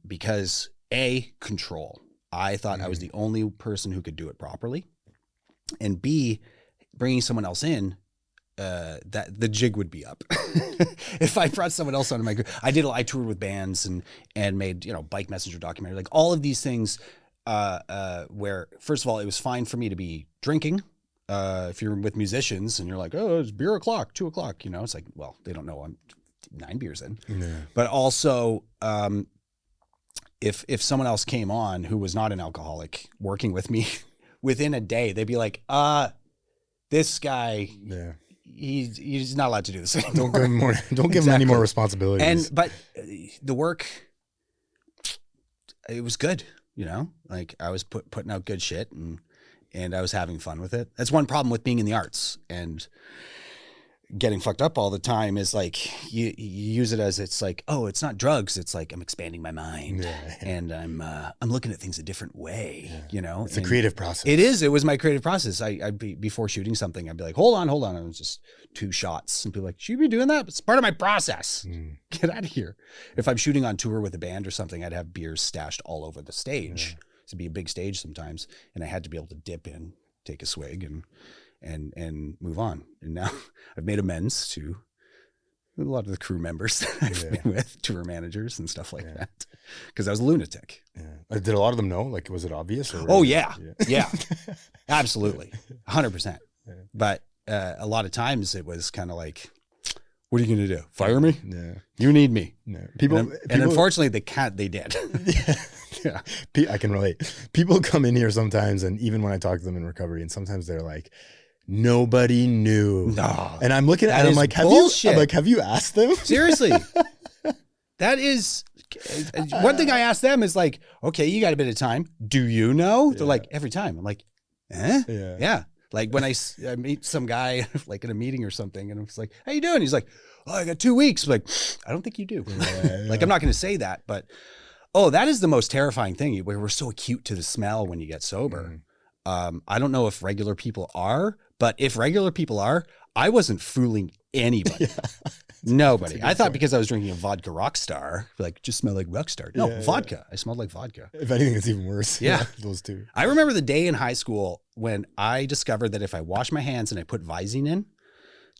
because control. I thought I was the only person who could do it properly. And B, bringing someone else in, that the jig would be up. If I brought someone else onto my group. I toured with bands and made, bike messenger documentary, like all of these things where, first of all, it was fine for me to be drinking. If you're with musicians and you're like, oh, it's beer o'clock, 2 o'clock, it's like, well, they don't know I'm 9 beers in. Yeah. But also, if someone else came on who was not an alcoholic working with me within a day, they'd be like, this guy, he's not allowed to do this anymore. Don't give him any more responsibilities. But the work, it was good, like I was putting out good shit and I was having fun with it. That's one problem with being in the arts and getting fucked up all the time is like, you use it as it's like, oh, it's not drugs. It's like, I'm expanding my mind and I'm looking at things a different way, It's a creative process. It is. It was my creative process. I'd be, before shooting something, I'd be like, hold on. It was just 2 shots and people like, should you be doing that? It's part of my process. Get out of here. If I'm shooting on tour with a band or something, I'd have beers stashed all over the stage. To be a big stage sometimes, and I had to be able to dip in, take a swig, and move on. And now I've made amends to a lot of the crew members that I've been with, tour managers and stuff like that, because I was a lunatic. Yeah. Did a lot of them know? Like, was it obvious? Yeah, absolutely, 100%. But a lot of times it was kind of like, what are you going to do? Fire me? Yeah. You need me. Yeah. People, and unfortunately, they did. Yeah, I can relate. People come in here sometimes, and even when I talk to them in recovery, and sometimes they're like, Nobody knew. No. And I'm looking at it, I'm like, have you asked them? Seriously. That is one thing I asked them is like, okay, you got a bit of time. Do you know? They're like, every time. I'm like, eh? Yeah. Like when I meet some guy like in a meeting or something and I'm like, how you doing? He's like, oh, I got 2 weeks. I'm like, I don't think you do. Like, I'm not going to say that, but that is the most terrifying thing where we're so acute to the smell when you get sober. I don't know if regular people are, but if regular people are, I wasn't fooling anybody. Nobody. I thought point. Because I was drinking a vodka Rockstar, like just smelled like Rockstar. No, vodka. I smelled like vodka. If anything, it's even worse. Yeah. Those two. I remember the day in high school when I discovered that if I wash my hands and I put Visine in,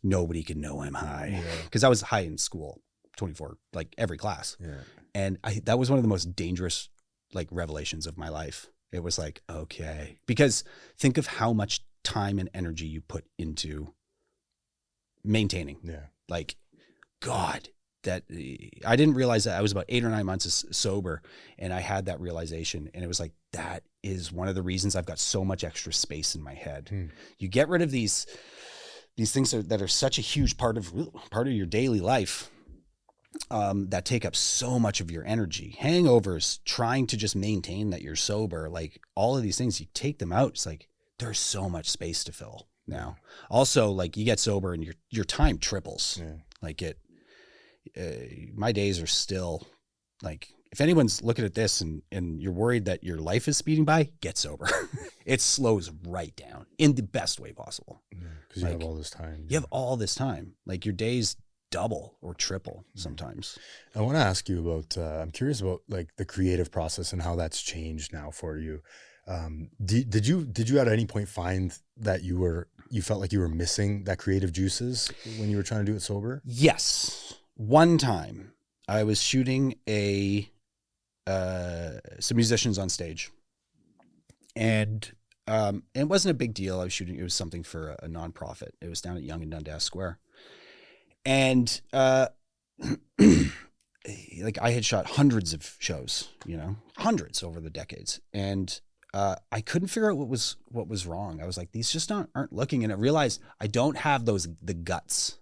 nobody could know I'm high. Because I was high in school, 24, like every class. Yeah. And that was one of the most dangerous like revelations of my life. It was like, okay, because think of how much time and energy you put into maintaining. Yeah. Like, God, that I didn't realize that I was about 8 or 9 months sober and I had that realization. And it was like, that is one of the reasons I've got so much extra space in my head. You get rid of these things that are such a huge part of your daily life. That take up so much of your energy. Hangovers, trying to just maintain that you're sober, like all of these things, you take them out. It's like, there's so much space to fill now. Also, like you get sober and your time triples. Yeah. Like my days are still like, if anyone's looking at this and you're worried that your life is speeding by, get sober. It slows right down in the best way possible. Because you have all this time. You have all this time. Like your days double or triple sometimes. I want to ask you about, I'm curious about like the creative process and how that's changed now for you. Did you at any point find that you felt like you were missing that creative juices when you were trying to do it sober? Yes. One time I was shooting some musicians on stage and it wasn't a big deal. It was something for a nonprofit. It was down at Yonge and Dundas Square. And like I had shot hundreds of shows, hundreds over the decades. And I couldn't figure out what was wrong. I was like, these just aren't looking. And I realized I don't have the guts.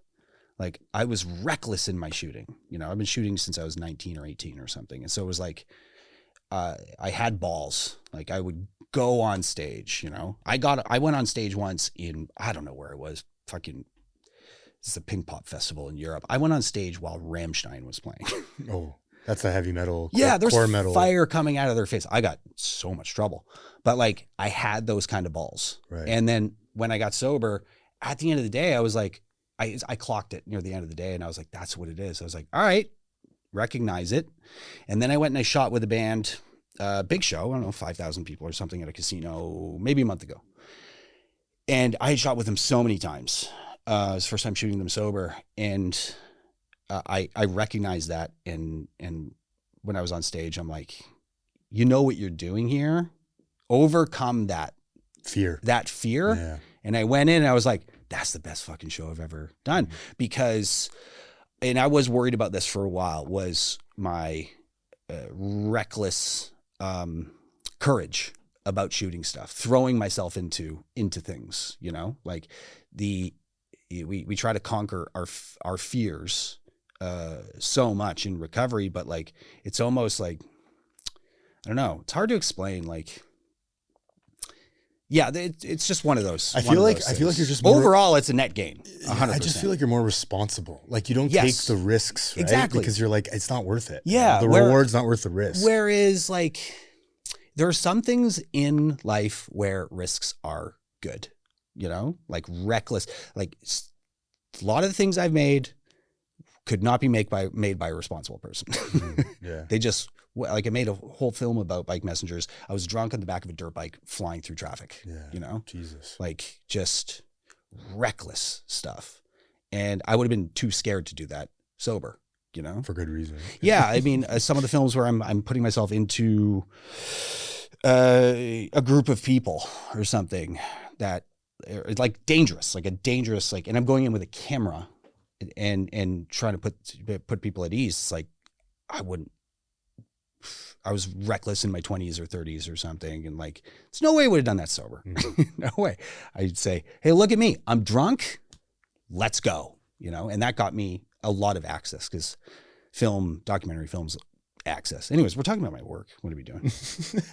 Like I was reckless in my shooting. I've been shooting since I was 19 or 18 or something. And so it was like, I had balls. Like I would go on stage, I went on stage once in, I don't know where it was, it's a pink pop festival in Europe. I went on stage while Rammstein was playing. Oh, that's the heavy metal. There's core metal. Fire coming out of their face. I got so much trouble, but like I had those kind of balls. Right. And then when I got sober, at the end of the day, I was like, I clocked it near the end of the day and I was like, that's what it is. I was like, all right, recognize it. And then I went and I shot with a band, big show, I don't know, 5,000 people or something at a casino, maybe a month ago. And I had shot with them so many times. It was the first time shooting them sober. And I recognized that. And when I was on stage, I'm like, you know what you're doing here? Overcome that fear. Yeah. And I went in and I was like, that's the best fucking show I've ever done. Because, and I was worried about this for a while, was my reckless courage about shooting stuff, throwing myself into things, like we try to conquer our fears so much in recovery, but like it's almost like, I don't know, it's hard to explain. Like, yeah, it's just one of those. I feel like you're just overall it's a net gain. 100%. I just feel like you're more responsible. Like you don't take the risks, right? Exactly, because you're like, it's not worth it. Yeah, the reward's not worth the risk. Whereas like there are some things in life where risks are good, like reckless, like a lot of the things I've made could not be made by a responsible person. Yeah. They just, like I made a whole film about bike messengers. I was drunk on the back of a dirt bike flying through traffic, Jesus, like just reckless stuff. And I would have been too scared to do that sober, for good reason. Yeah. I mean, some of the films where I'm putting myself into a group of people or something that are like dangerous, and I'm going in with a camera and trying to put people at ease. It's like, I wouldn't I was reckless in my 20s or 30s or something. And like, there's no way I would have done that sober. No way. I'd say, hey, look at me. I'm drunk. Let's go. You know, and that got me a lot of access because documentary films access. Anyways, we're talking about my work. What are we doing?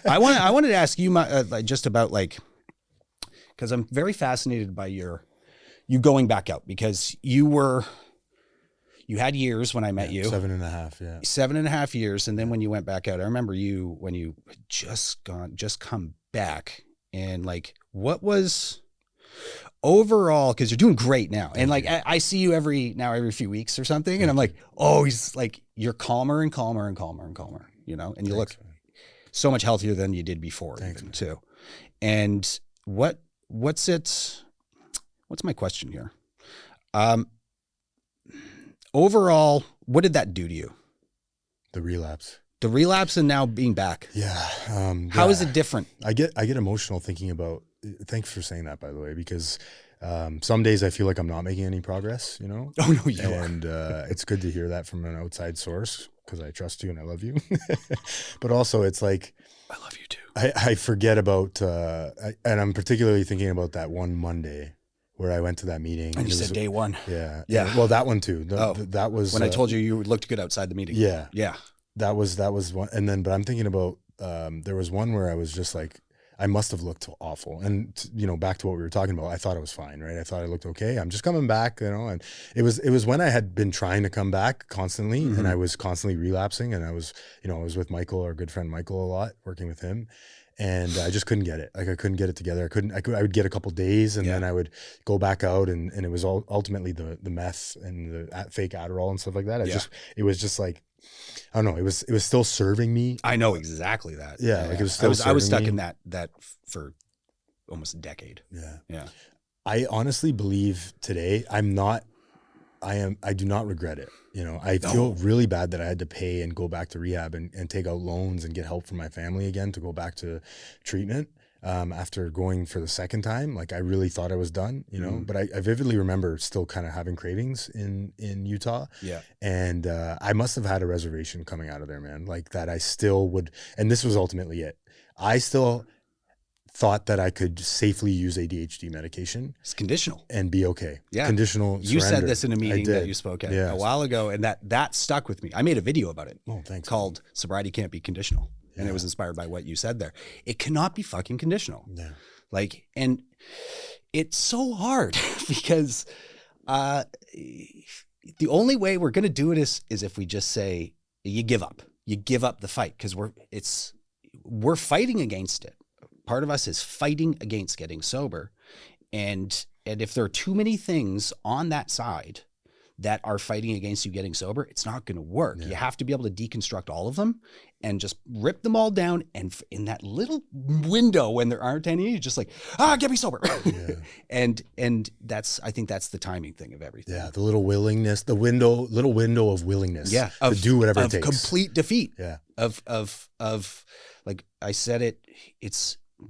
I wanted to ask you just about like, because I'm very fascinated by you going back out because you had years when I met you. 7.5, yeah. 7.5 years. And then when you went back out, I remember when you had just come back and like, what was overall, because you're doing great now. And like, I see you every few weeks or something. And I'm like, oh, he's like, you're calmer and calmer and calmer and calmer, you know, and you look so much healthier than you did before even too. And what's my question here? Overall, what did that do to you? The relapse and now being back. Yeah. How is it different? I get emotional thinking about, thanks for saying that, by the way, because some days I feel like I'm not making any progress, you know? Oh, no, you are. And it's good to hear that from an outside source because I trust you and I love you. But also it's like, I love you too. I forget about, and I'm particularly thinking about that one Monday where I went to that meeting. And you said day one. Yeah. Yeah. Well, that one too. That was when I told you looked good outside the meeting. Yeah. Yeah. That was one. And then, but I'm thinking about, there was one where I was just like, I must have looked awful. And you know, back to what we were talking about, I thought I was fine, right? I thought I looked okay. I'm just coming back, you know, and it was when I had been trying to come back constantly and I was constantly relapsing. And I was with Michael, our good friend Michael, a lot, working with him. And I just couldn't get it. Like I couldn't get it together. I would get a couple days and then I would go back out and it was ultimately the meth and the fake Adderall and stuff like that. It was just like, I don't know. It was still serving me. I know exactly that. Yeah. Like it was still I was stuck me. in that for almost a decade. Yeah. Yeah. I honestly believe today I do not regret it. You know, I feel really bad that I had to pay and go back to rehab and take out loans and get help from my family again to go back to treatment. After going for the second time, like I really thought I was done, you know, but I vividly remember still kind of having cravings in Utah. Yeah. And, I must've had a reservation coming out of there, man, like that I still would, and this was ultimately it. I still thought that I could safely use ADHD medication. It's conditional. And be okay. Yeah. Conditional You surrender. said this in a meeting that you spoke at a while ago, and that stuck with me. I made a video about it. Oh, thanks. Called Sobriety Can't Be Conditional. Yeah. And it was inspired by what you said there. It cannot be fucking conditional. Yeah. Like, and it's so hard because the only way we're going to do it is if we just say, you give up the fight because we're fighting against it. Part of us is fighting against getting sober. And if there are too many things on that side that are fighting against you getting sober, it's not going to work. Yeah. You have to be able to deconstruct all of them and just rip them all down. And in that little window when there aren't any, you're just like, get me sober. Yeah. and I think that's the timing thing of everything. Yeah. The little willingness, little window of willingness to do whatever it takes. Complete defeat. Yeah. Of like I said,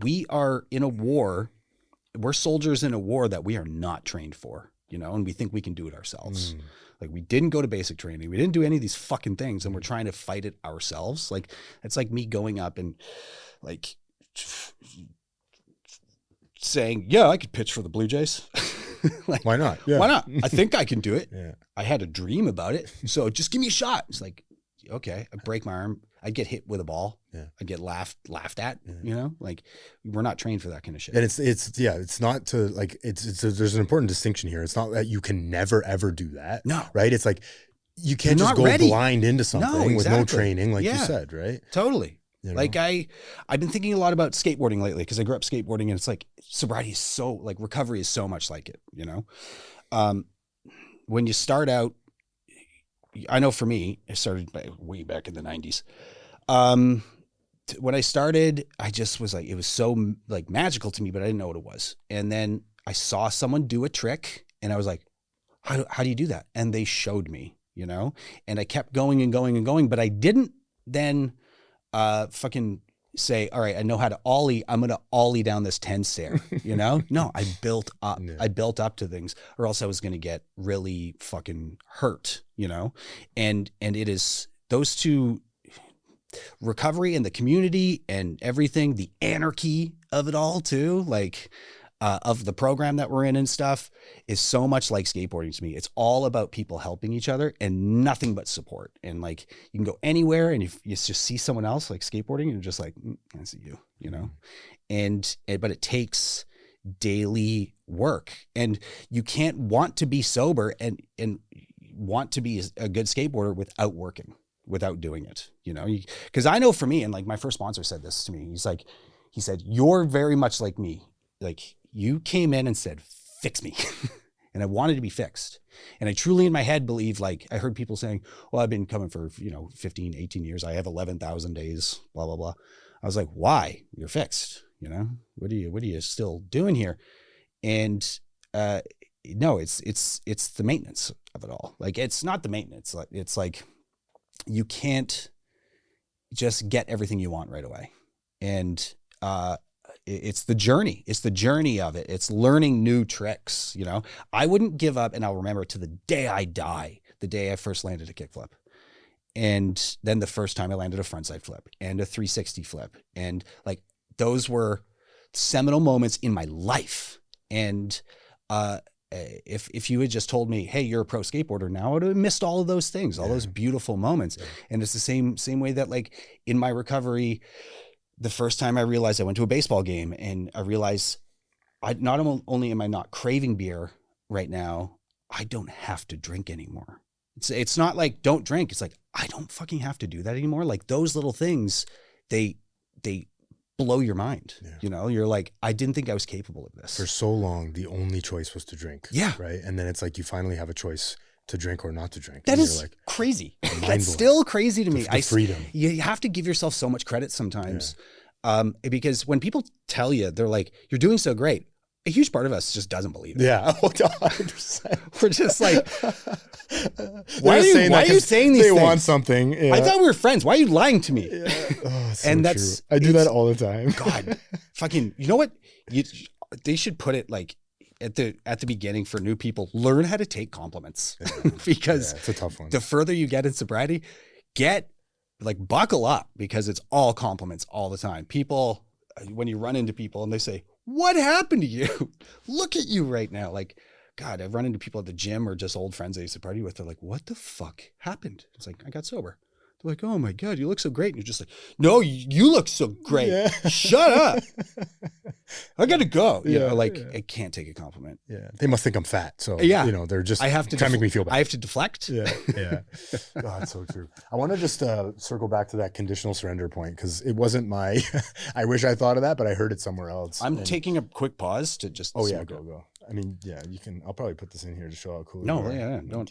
we are in a war. We're soldiers in a war that we are not trained for, you know, and we think we can do it ourselves. Like we didn't go to basic training. We didn't do any of these fucking things and we're trying to fight it ourselves. Like it's like me going up and like saying, yeah, I could pitch for the Blue Jays. Like, why not? Yeah. Why not? I think I can do it. Yeah. I had a dream about it. So just give me a shot. It's like, okay, I break my arm. I get hit with a ball. Yeah. I get laughed at, you know, like we're not trained for that kind of shit. And it's not to like, there's an important distinction here. It's not that you can never, ever do that. No. Right. It's like, you can't just go blind into something with no training, like you said, right? Totally. You know? Like I've been thinking a lot about skateboarding lately because I grew up skateboarding and it's like sobriety is so like recovery is so much like it, you know? When you start out, I know for me, I started way back in the 90s. When I started, I just was like, it was so like magical to me, but I didn't know what it was. And then I saw someone do a trick and I was like, how do you do that? And they showed me, you know, and I kept going and going and going, but I didn't then fucking say, all right, I know how to ollie. I'm going to ollie down this 10 stair, you know? No, I built up. Yeah. I built up to things or else I was going to get really fucking hurt, you know? And it is those two. recovery and the community and everything, the anarchy of it all too, like of the program that we're in and stuff, is so much like skateboarding to me. It's all about people helping each other and nothing but support. And like, you can go anywhere and if you just see someone else like skateboarding and you're just like, I see you, you know, but it takes daily work, and you can't want to be sober and want to be a good skateboarder without working, without doing it, you know, because I know for me, and like my first sponsor said this to me, he said, you're very much like me. Like, you came in and said, fix me. And I wanted to be fixed. And I truly in my head believe, like, I heard people saying, well, I've been coming for, 15, 18 years. I have 11,000 days, blah, blah, blah. I was like, why? You're fixed. You know, what are you still doing here? And, no, it's the maintenance of it all. Like, it's not the maintenance. It's like, you can't just get everything you want right away. And, it's the journey. It's the journey of it. It's learning new tricks. You know, I wouldn't give up, and I'll remember to the day I die, the day I first landed a kickflip. And then the first time I landed a frontside flip and a 360 flip. And like, those were seminal moments in my life. And, if you had just told me, hey, you're a pro skateboarder now, I would have missed all of those things, all those beautiful moments. Yeah. And it's the same way that, like, in my recovery, the first time I realized I went to a baseball game and I realized not only am I not craving beer right now, I don't have to drink anymore. It's not like don't drink. It's like, I don't fucking have to do that anymore. Like, those little things, they blow your mind. Yeah. You know, you're like, I didn't think I was capable of this. For so long, the only choice was to drink. Yeah. Right. And then it's like, you finally have a choice to drink or not to drink. That is like, crazy. That's still crazy to me. The freedom. You have to give yourself so much credit sometimes. Yeah. Because when people tell you, they're like, you're doing so great, a huge part of us just doesn't believe it. Yeah. 100%. We're just like, why are you saying these things? They want something. Yeah. I thought we were friends. Why are you lying to me? Yeah. Oh, so and that's, true. I do that all the time. God, fucking, you know what? They should put it like at the beginning for new people, learn how to take compliments. Yeah. Because it's a tough one. The further you get in sobriety, buckle up, because it's all compliments all the time. People, when you run into people and they say, what happened to you? Look at you right now. Like, God, I've run into people at the gym or just old friends I used to party with. They're like, what the fuck happened? It's like, I got sober. They're like, oh my God, you look so great. And you're just like, no, you look so great. Yeah. Shut up. I got to go. I can't take a compliment. Yeah. They must think I'm fat. So, they're just trying to make me feel bad. I have to deflect. Yeah. Yeah. God, so true. I want to just circle back to that conditional surrender point, because it wasn't my, I wish I thought of that, but I heard it somewhere else. I'm taking a quick pause to just. Oh yeah, go. I mean, yeah, you can, I'll probably put this in here to show how cool you are. Yeah, don't.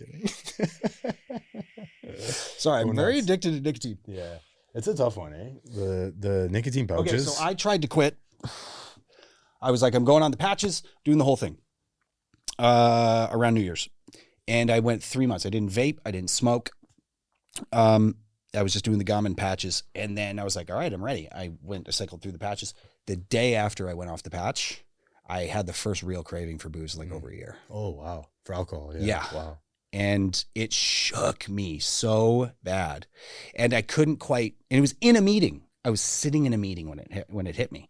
Sorry, I'm very addicted to nicotine. Yeah. It's a tough one, eh? The nicotine pouches. Okay, so I tried to quit. I was like, I'm going on the patches, doing the whole thing around New Year's. And I went 3 months. I didn't vape. I didn't smoke. I was just doing the gum and patches. And then I was like, all right, I'm ready. I cycled through the patches. The day after I went off the patch, I had the first real craving for booze in over a year. Oh, wow. For alcohol. Yeah. Wow. And it shook me so bad. And I couldn't quite, and it was in a meeting. I was sitting in a meeting when it hit me.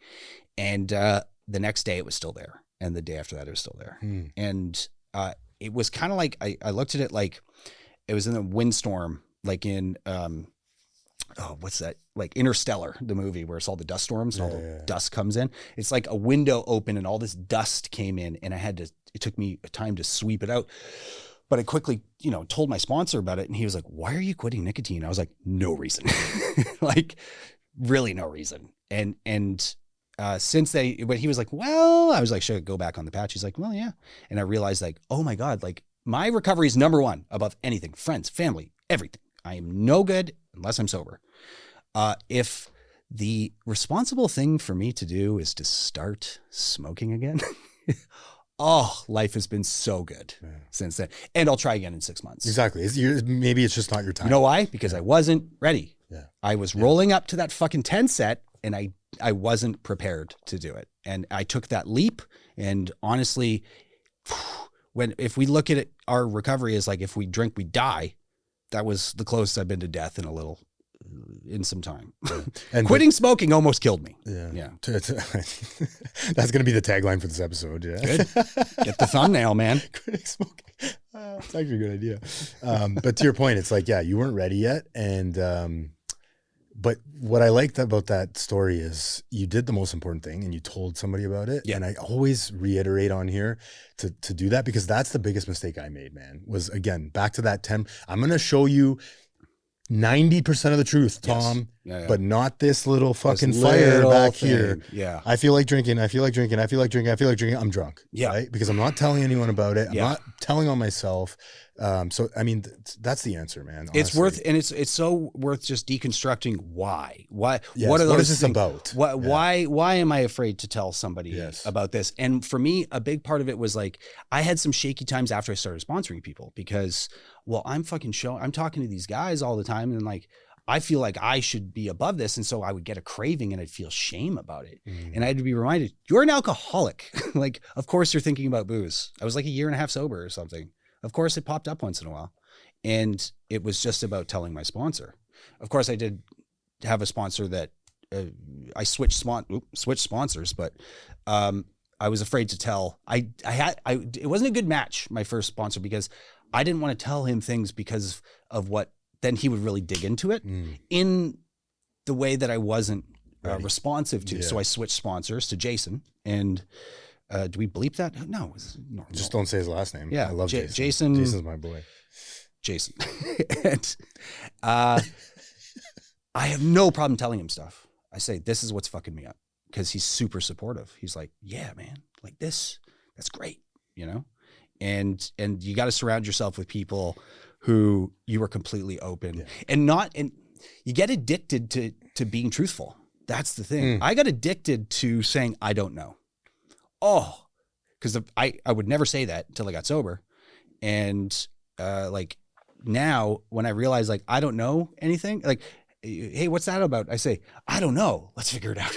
And the next day it was still there. And the day after that it was still there. And it was kind of like, I looked at it like it was in a windstorm, like in, what's that? Like Interstellar, the movie where it's all the dust storms and all the dust comes in. It's like a window open and all this dust came in, and it took me time to sweep it out. But I quickly, told my sponsor about it, and he was like, why are you quitting nicotine? I was like, no reason. Like, really no reason. And but he was like, well, I was like, should I go back on the patch? He's like, well, yeah. And I realized, like, oh my God, like, my recovery is number one above anything, friends, family, everything. I am no good unless I'm sober. If the responsible thing for me to do is to start smoking again, life has been so good since then. And I'll try again in 6 months. Exactly. Maybe it's just not your time. You know why? Because I wasn't ready. Yeah. I was rolling up to that fucking 10 set, and I wasn't prepared to do it. And I took that leap. And honestly, if we look at it, our recovery is like, if we drink, we die. That was the closest I've been to death in a little in some time. And Quitting smoking almost killed me. Yeah. That's going to be the tagline for this episode. Yeah. Good. Get the thumbnail, man. Quitting smoking. It's actually a good idea. But to your point, it's like, yeah, you weren't ready yet. And, but what I liked about that story is you did the most important thing and you told somebody about it. Yeah. And I always reiterate on here to do that, because that's the biggest mistake I made, man, was, again, back to that 10. I'm going to show you 90% of the truth, Tom, but not this little fucking fire back here. Yeah. I feel like drinking. I feel like drinking. I feel like drinking. I feel like drinking. I'm drunk. Yeah. Right. Because I'm not telling anyone about it. I'm not telling on myself. So, I mean, that's the answer, man. Honestly. It's worth, and it's so worth just deconstructing why, yes. what are those what is this things? about? Why am I afraid to tell somebody about this? And for me, a big part of it was like, I had some shaky times after I started sponsoring people because, well, I'm talking to these guys all the time. And like, I feel like I should be above this. And so I would get a craving and I'd feel shame about it. And I had to be reminded, you're an alcoholic. Like, of course you're thinking about booze. I was like a year and a half sober or something. Of course it popped up once in a while. And it was just about telling my sponsor. Of course I did have a sponsor that I switched sponsors, but I was afraid to tell. It wasn't a good match, my first sponsor, because I didn't want to tell him things because of what then he would really dig into it in the way that I wasn't responsive to. So I switched sponsors to Jason. And do we bleep that? No. Just don't say his last name. Yeah. I love Jason. Jason's my boy. Jason. And I have no problem telling him stuff. I say, this is what's fucking me up, because he's super supportive. He's like, yeah, man, like this, that's great, you know? And you got to surround yourself with people who you are completely open and you get addicted to being truthful. That's the thing. I got addicted to saying, I don't know. Oh, because I would never say that until I got sober. And like now when I realize like, I don't know anything, like, hey, what's that about? I say, I don't know. Let's figure it out.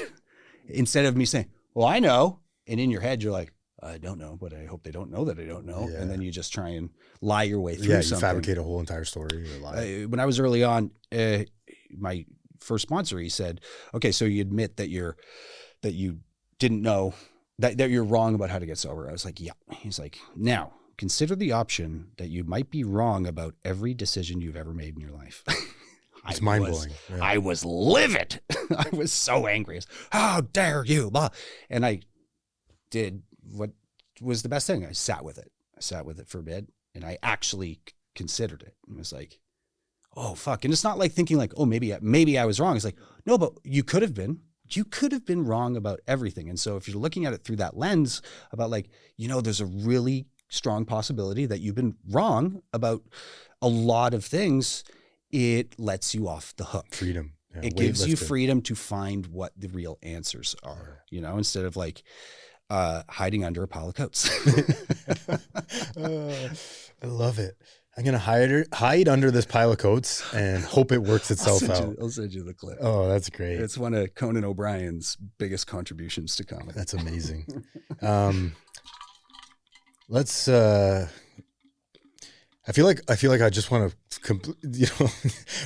Instead of me saying, well, I know. And in your head, you're like, I don't know, but I hope they don't know that I don't know. Yeah. And then you just try and lie your way through something. You fabricate a whole entire story or lie. When I was early on, my first sponsor, he said, okay, so you admit that you didn't know, that you're wrong about how to get sober. I was like, yeah. He's like, now consider the option that you might be wrong about every decision you've ever made in your life. It's mind blowing. Yeah. I was livid. I was so angry. How dare you? And I did what was the best thing. I sat with it. For a bit, and I actually considered it. And was like, oh, fuck. And it's not like thinking like, oh, maybe I was wrong. It's like, no, but you could have been. You could have been wrong about everything. And so if you're looking at it through that lens about like, there's a really strong possibility that you've been wrong about a lot of things, it lets you off the hook. Freedom. Yeah, it gives you freedom to find what the real answers are, instead of like hiding under a pile of coats. I love it. I'm going to hide under this pile of coats and hope it works itself out. I'll send you the clip. Oh, that's great. It's one of Conan O'Brien's biggest contributions to comedy. That's amazing. Let's, I feel like I just want to,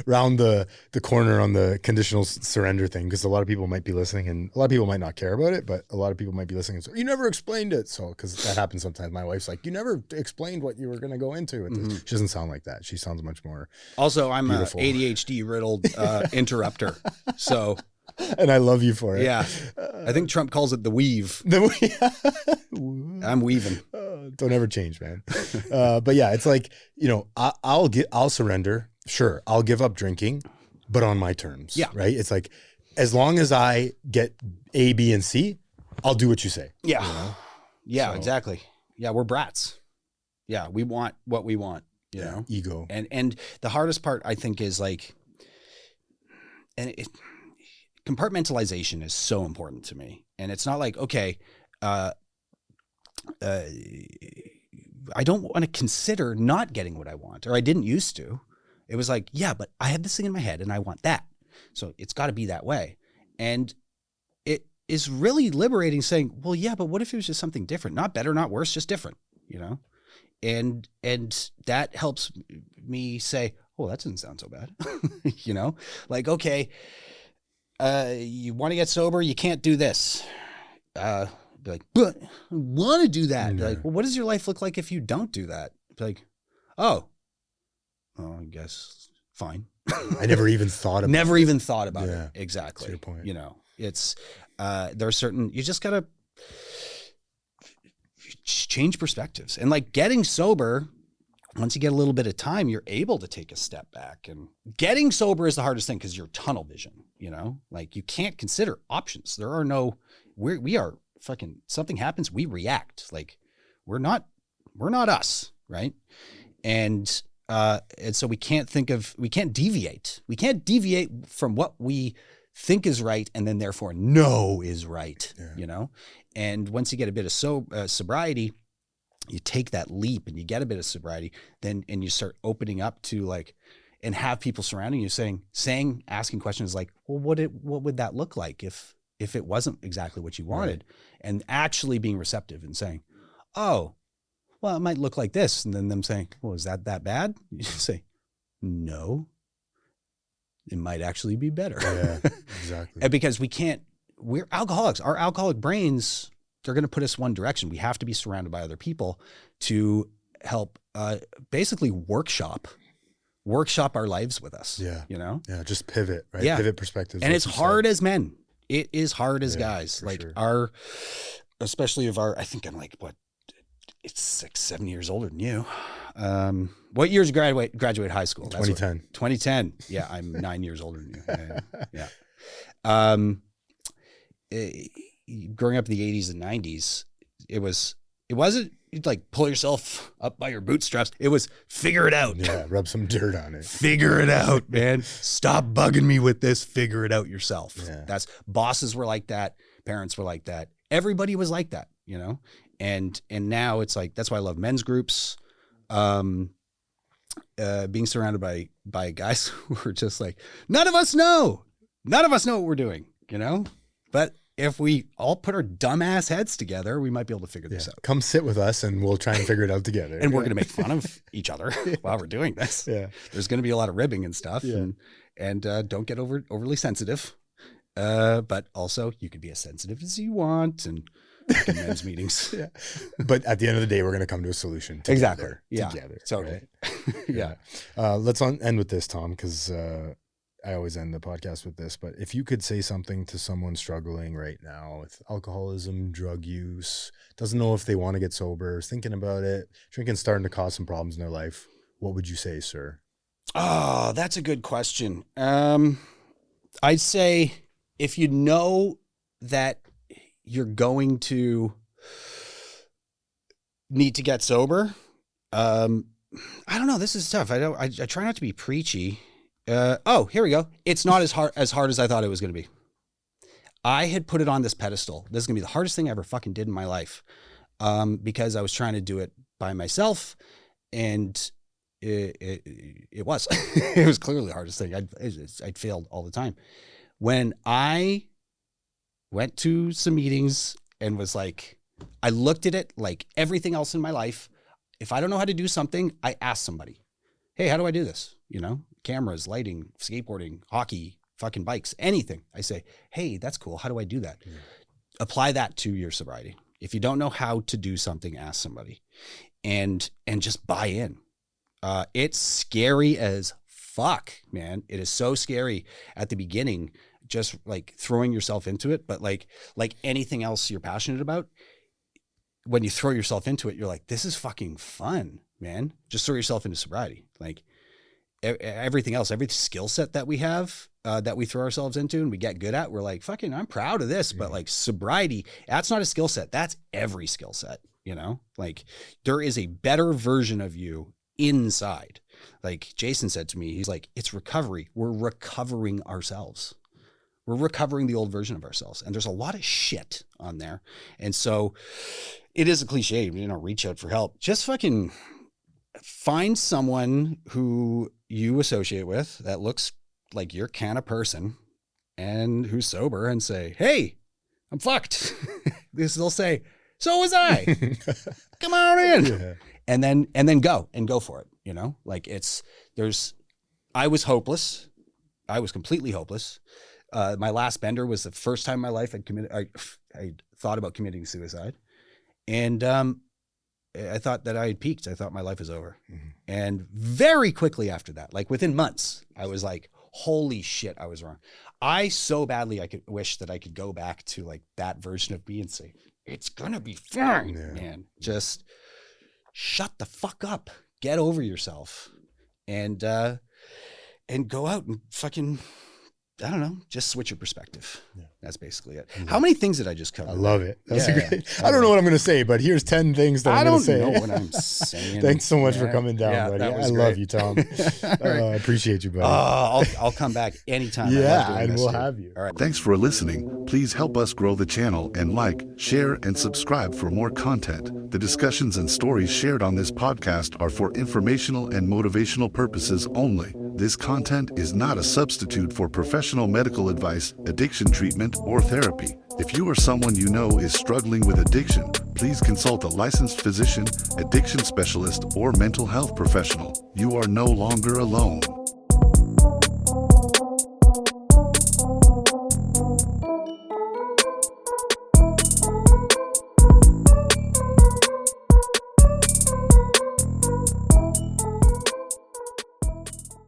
round the corner on the conditional surrender thing, because a lot of people might be listening and a lot of people might not care about it, but a lot of people might be listening and say, you never explained it. So, because that happens sometimes. My wife's like, you never explained what you were going to go into with this. She doesn't sound like that. She sounds much more Also, I'm beautiful. A ADHD riddled interrupter. So. And I love you for it. Yeah. I think Trump calls it the weave. I'm weaving. Don't ever change, man. But yeah, it's like, I'll surrender. Sure. I'll give up drinking, but on my terms. Yeah. Right. It's like, as long as I get A, B, and C, I'll do what you say. Yeah. Yeah, exactly. Yeah. We're brats. Yeah. We want what we want, you know, ego. And the hardest part, I think, is like, compartmentalization is so important to me. And it's not like, okay, I don't want to consider not getting what I want, or I didn't used to. It was like, yeah, but I have this thing in my head and I want that. So it's got to be that way. And it is really liberating saying, well, yeah, but what if it was just something different? Not better, not worse, just different, And that helps me say, oh, that doesn't sound so bad. You know, like, okay, you want to get sober, you can't do this. Be like, but I want to do that. Be like, well, what does your life look like if you don't do that? Be like, oh, I guess fine. I never even thought about it. Exactly. That's your point. You know, it's, there are certain, you just gotta change perspectives. And like getting sober, once you get a little bit of time, you're able to take a step back. And getting sober is the hardest thing because you're tunnel vision, you know, like you can't consider options. There are no, we are fucking, something happens, we react. Like we're not us, right? And so we can't deviate. We can't deviate from what we think is right and then therefore know is right, you know? And once you get a bit of sobriety, you take that leap and you get a bit of sobriety, then, and you start opening up to like, and have people surrounding you asking questions like, well, what would that look like if it wasn't exactly what you wanted? Right. And actually being receptive and saying, oh, well, it might look like this. And then them saying, well, is that bad? You say, no, it might actually be better. Yeah, exactly. And because we're alcoholics. Our alcoholic brains, they're going to put us one direction. We have to be surrounded by other people to help basically workshop our lives with us. Yeah. You know? Yeah. Just pivot, right? Yeah. Pivot perspectives. And it's hard as men. It is hard as guys. Like sure. Especially I think I'm like, what? It's 6-7 years older than you. What years did you graduate high school? 2010. 2010. Yeah, I'm 9 years older than you. Yeah. Growing up in the 80s and 90s, it wasn't like pull yourself up by your bootstraps. It was figure it out. Yeah, rub some dirt on it. Figure it out, man. Stop bugging me with this. Figure it out yourself. Yeah. Bosses were like that. Parents were like that. Everybody was like that, you know? And now it's like, that's why I love men's groups. Being surrounded by guys who are just like, none of us know what we're doing, you know? But if we all put our dumbass heads together, we might be able to figure this out. Come sit with us and we'll try and figure it out together. And we're going to make fun of each other while we're doing this. Yeah. There's going to be a lot of ribbing and stuff. Yeah. And don't get overly sensitive. But also you can be as sensitive as you want and in men's meetings. Yeah. But at the end of the day, we're going to come to a solution together. Exactly. Yeah. Together. Totally. Right? Yeah. Let's end with this, Tom, because I always end the podcast with this. But if you could say something to someone struggling right now with alcoholism, drug use, doesn't know if they want to get sober, is thinking about it, drinking's starting to cause some problems in their life, what would you say, sir? Oh, that's a good question. I'd say if you know that you're going to need to get sober. I don't know. This is tough. I try not to be preachy. Here we go. It's not as hard as I thought it was going to be. I had put it on this pedestal. This is going to be the hardest thing I ever fucking did in my life. Because I was trying to do it by myself, and it was, it was clearly the hardest thing. I'd failed all the time. When I went to some meetings and was like, I looked at it like everything else in my life. If I don't know how to do something, I ask somebody, hey, how do I do this? You know, cameras, lighting, skateboarding, hockey, fucking bikes, anything. I say, hey, that's cool. How do I do that? Yeah. Apply that to your sobriety. If you don't know how to do something, ask somebody and just buy in. It's scary as fuck, man. It is so scary at the beginning, just like throwing yourself into it. But like anything else you're passionate about, when you throw yourself into it, you're like, this is fucking fun, man. Just throw yourself into sobriety. Like everything else, every skill set that we have, that we throw ourselves into and we get good at, we're like, fucking, I'm proud of this. But like sobriety, that's not a skill set. That's every skill set, you know? Like there is a better version of you inside. Like Jason said to me, he's like, it's recovery. We're recovering ourselves. We're recovering the old version of ourselves. And there's a lot of shit on there. And so it is a cliche, you know, reach out for help. Just fucking find someone who you associate with that looks like your kind of person and who's sober and say, hey, I'm fucked. They'll say, so was I. Come on in. Yeah. And then go for it. You know, like there's I was hopeless. I was completely hopeless. My last bender was the first time in my life I thought about committing suicide. And I thought that I had peaked. I thought my life was over. Mm-hmm. And very quickly after that, like within months, I was like, holy shit, I was wrong. I so badly, I could wish that I could go back to like that version of me and say, it's going to be fine, man. Just shut the fuck up. Get over yourself and go out and fucking, I don't know, just switch your perspective. Yeah. That's basically it. How many things did I just cover? I love it. That's a great. I don't know what I'm going to say, but here's 10 things that I'm going to say. I don't know what I'm saying. Thanks so much for coming down, buddy. I love you, Tom. I appreciate you, buddy. I'll come back anytime. Yeah, and we'll have you. All right. Thanks for listening. Please help us grow the channel and like, share, and subscribe for more content. The discussions and stories shared on this podcast are for informational and motivational purposes only. This content is not a substitute for professional medical advice, addiction treatment, or therapy. If you or someone you know is struggling with addiction, please consult a licensed physician, addiction specialist, or mental health professional. You are no longer alone.